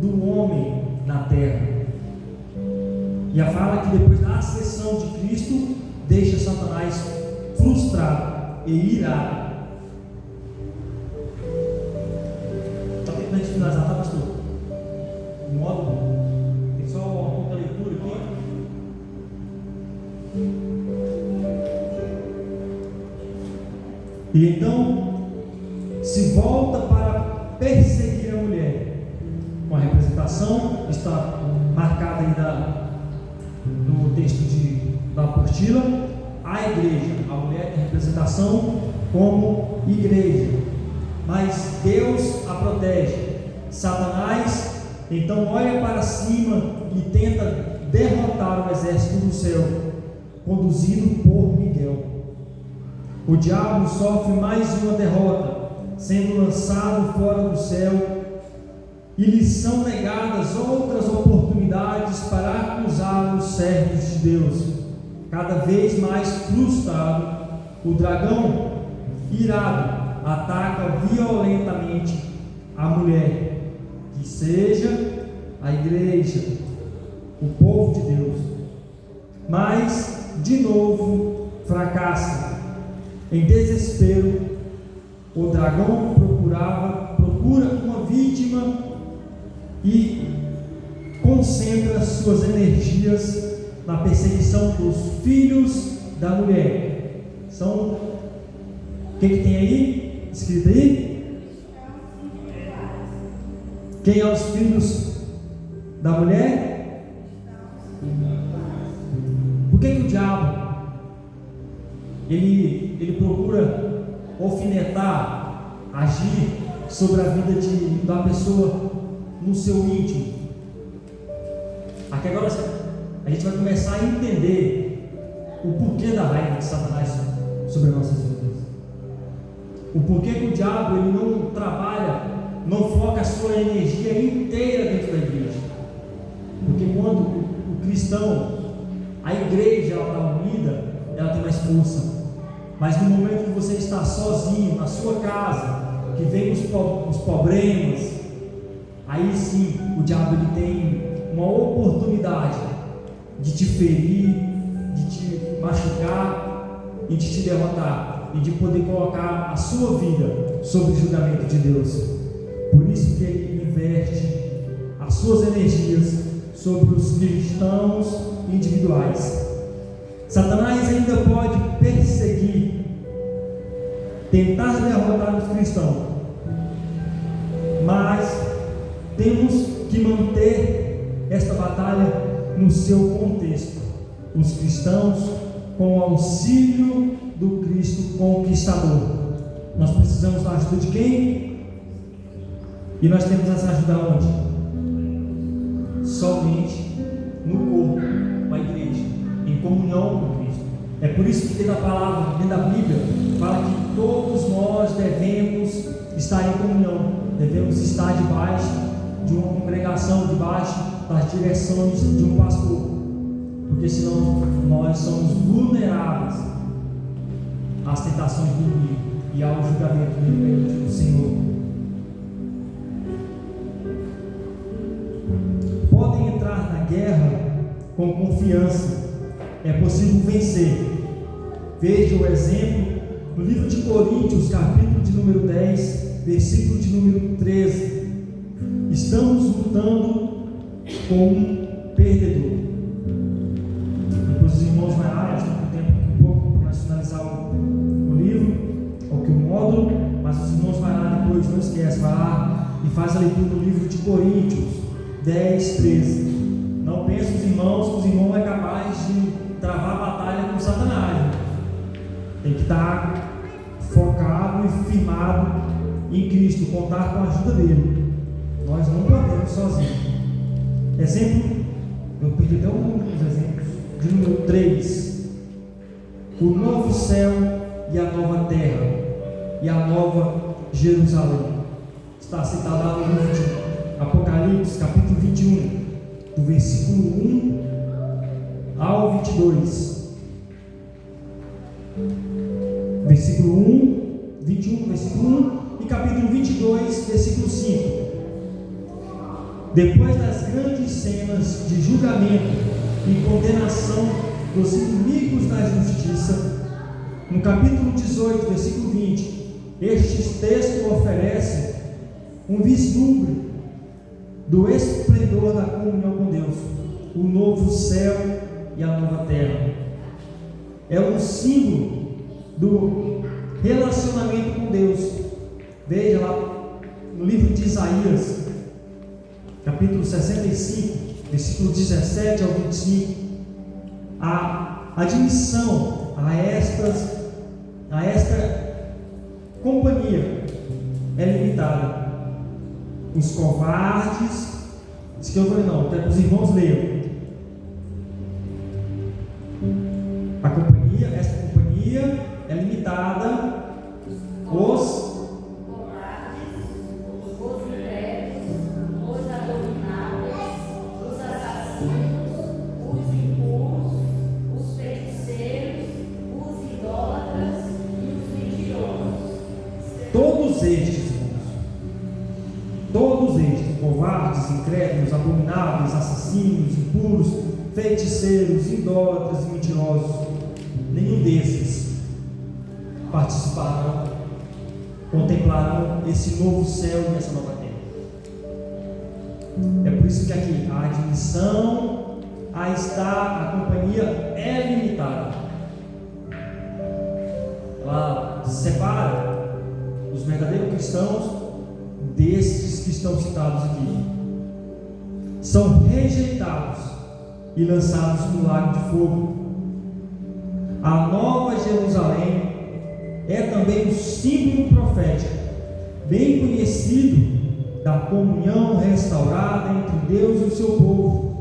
do homem na terra. E a fala que depois da ascensão de Cristo deixa Satanás frustrado e irado. Está tentando finalizar, tá, pastor? O módulo tem só uma pouca leitura aqui. E então se volta para perseguir a mulher. Com a representação está marcada aí no texto da apostila, a igreja. A mulher tem representação como igreja, mas Deus a protege. Satanás então olha para cima e tenta derrotar o exército do céu, conduzido por Miguel. O diabo sofre mais uma derrota, sendo lançado fora do céu, e lhe são negadas outras oportunidades para acusar os servos de Deus. Cada vez mais frustrado, o dragão, irado, ataca violentamente a mulher, que seja a igreja, o povo de Deus. Mas, de novo, fracassa. Em desespero, o dragão procura uma vítima e concentra suas energias na perseguição dos filhos da mulher. São o que tem aí? Escrito aí? Quem é os filhos da mulher? Por que o diabo ele procura alfinetar, agir sobre a vida da pessoa no seu íntimo? Aqui agora a gente vai começar a entender o porquê da raiva de Satanás sobre as nossas vidas. O porquê que o diabo ele não trabalha, não foca a sua energia inteira dentro da igreja. Porque quando o cristão, a igreja está unida, ela tem mais força. Mas no momento que você está sozinho, na sua casa, que vem os problemas, aí sim o diabo ele tem uma oportunidade de te ferir, de te machucar e de te derrotar, e de poder colocar a sua vida sob o julgamento de Deus. Por isso que ele inverte as suas energias sobre os cristãos individuais. Satanás ainda pode perseguir tentar derrotar os cristãos, mas temos que manter esta batalha no seu contexto. Os cristãos com o auxílio do Cristo conquistador. Nós precisamos da ajuda de quem? E nós temos essa ajuda onde? Somente no corpo, com a igreja, em comunhão com Cristo. É por isso que dentro da palavra, dentro da Bíblia, fala que todos nós devemos estar em comunhão, devemos estar debaixo de uma congregação, debaixo das direções de um pastor, porque senão nós somos vulneráveis às tentações do inimigo e ao julgamento do Senhor. Podem entrar na guerra com confiança, é possível vencer. Veja o exemplo no livro de Coríntios, capítulo de número 10, versículo de número 13. Estamos lutando com um perdedor. Depois os irmãos vão lá, nós estamos com tempo um pouco para nós finalizar o livro, ou que o módulo, mas os irmãos vão lá depois, não esquece, vai lá e faz a leitura do livro de Coríntios 10, 13. Não pense os irmãos que os irmãos é capaz de travar a batalha com Satanás. Tem que estar focado e firmado em Cristo, contar com a ajuda dele. Nós não podemos sozinhos. Exemplo, eu perdi até um número dos exemplos. De número 3, o novo céu e a nova terra e a nova Jerusalém. Está citado lá no livro de Apocalipse, capítulo 21, do versículo 1 ao 22. Versículo 1, 21, versículo 1 e capítulo 22, versículo 5. Depois das grandes cenas de julgamento e condenação dos inimigos da justiça, no capítulo 18, versículo 20, este texto oferece um vislumbre do esplendor da comunhão com Deus, o novo céu e a nova terra. É um símbolo do relacionamento com Deus. Veja lá no livro de Isaías, capítulo 65, versículo 17 ao 25, a admissão a esta companhia é limitada. Os covardes, isso que eu falei não, quero que os irmãos leiam. Esta companhia é limitada. Os todos estes, covardes, incrédulos, abomináveis, assassinos, impuros, feiticeiros, idólatras e mentirosos, nenhum desses participarão, contemplarão esse novo céu e essa nova terra. É por isso que aqui a admissão a estar, a companhia é limitada. Ela separa os verdadeiros cristãos destes que estão citados aqui. São rejeitados e lançados no lago de fogo. A nova Jerusalém é também um símbolo profético, bem conhecido, da comunhão restaurada entre Deus e o seu povo.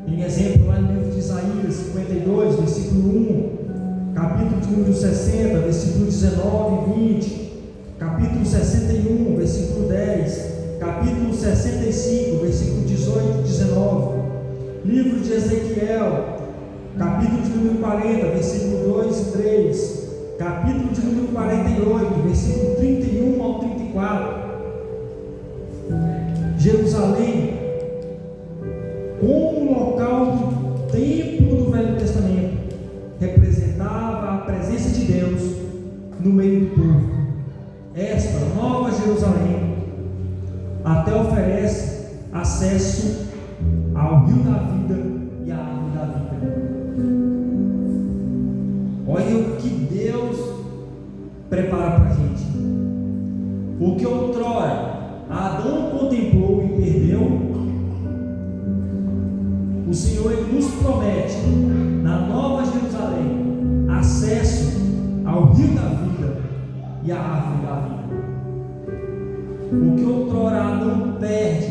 Em exemplo, lá no livro de Isaías 52, versículo 1, capítulo de número 60, versículo 19 e 20, capítulo 61, versículo 10, capítulo 65, versículo 18 e 19, livro de Ezequiel, capítulo de número 40, versículo 2 e 3, capítulo de número 48, versículo 31 ao 34. Jerusalém, como local do templo do Velho Testamento, representava a presença de Deus no meio do povo. Esta nova Jerusalém até oferece acesso ao rio da vida e à árvore da vida. Olha o que Deus prepara para a gente. O que outrora Adão contemplou e perdeu, o Senhor ele nos promete, na Nova Jerusalém, acesso ao rio da vida e à árvore da vida. O que outrora Adão perde,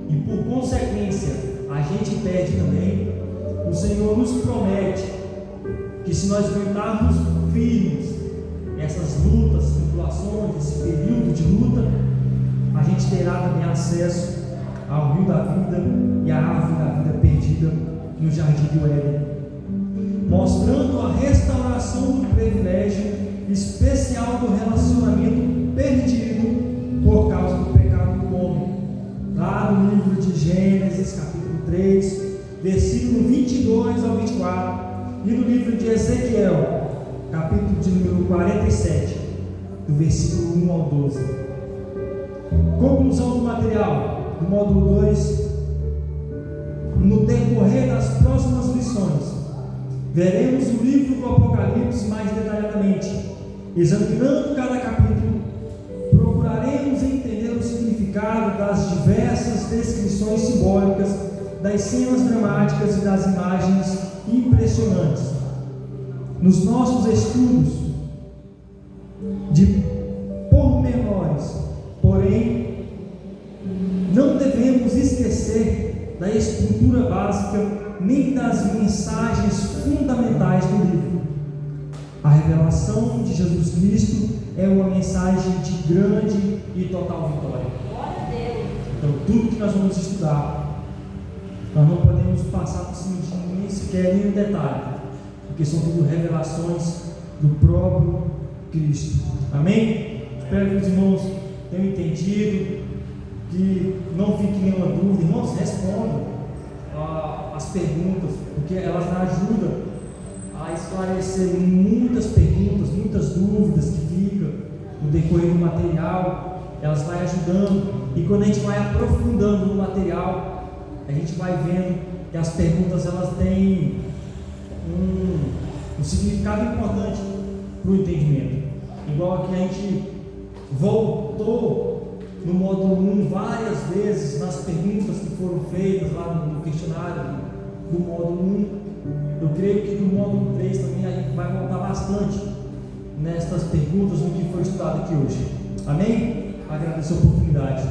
e por consequência a gente perde também, o Senhor nos promete que se nós aguentarmos firmes essas lutas, tribulações, esse período de luta, a gente terá também acesso ao rio da vida e à árvore da vida perdida no jardim do Éden, mostrando a restauração do privilégio especial do relacionamento perdido por causa do pecado do homem. Lá no livro de Gênesis, capítulo 3, versículo 22 ao 24, e no livro de Ezequiel, capítulo de número 47, do versículo 1 ao 12. Conclusão do material, do módulo 2. No decorrer das próximas lições, veremos o livro do Apocalipse mais detalhadamente. Examinando cada capítulo, procuraremos entender o significado das diversas descrições simbólicas, das cenas dramáticas e das imagens impressionantes. Nos nossos estudos de pormenores, porém, não devemos esquecer da estrutura básica nem das mensagens fundamentais do livro. A revelação de Jesus Cristo é uma mensagem de grande e total vitória. Glória a Deus. Então, tudo que nós vamos estudar, nós não podemos passar por cima de nem sequer nenhum detalhe, porque são tudo revelações do próprio Cristo. Amém? Espero que os irmãos tenham entendido, que não fique nenhuma dúvida. Irmãos, respondam as perguntas, porque elas ajudam a esclarecer muitas perguntas, muitas dúvidas que ficam no decorrer do material. Elas vão ajudando, e quando a gente vai aprofundando no material, a gente vai vendo que as perguntas elas têm um significado importante para o entendimento. Igual que a gente voltou no módulo 1 várias vezes nas perguntas que foram feitas lá no questionário do módulo 1. Eu creio que no módulo 3 também a gente vai voltar bastante nestas perguntas no que foi estudado aqui hoje. Amém? Agradeço a oportunidade.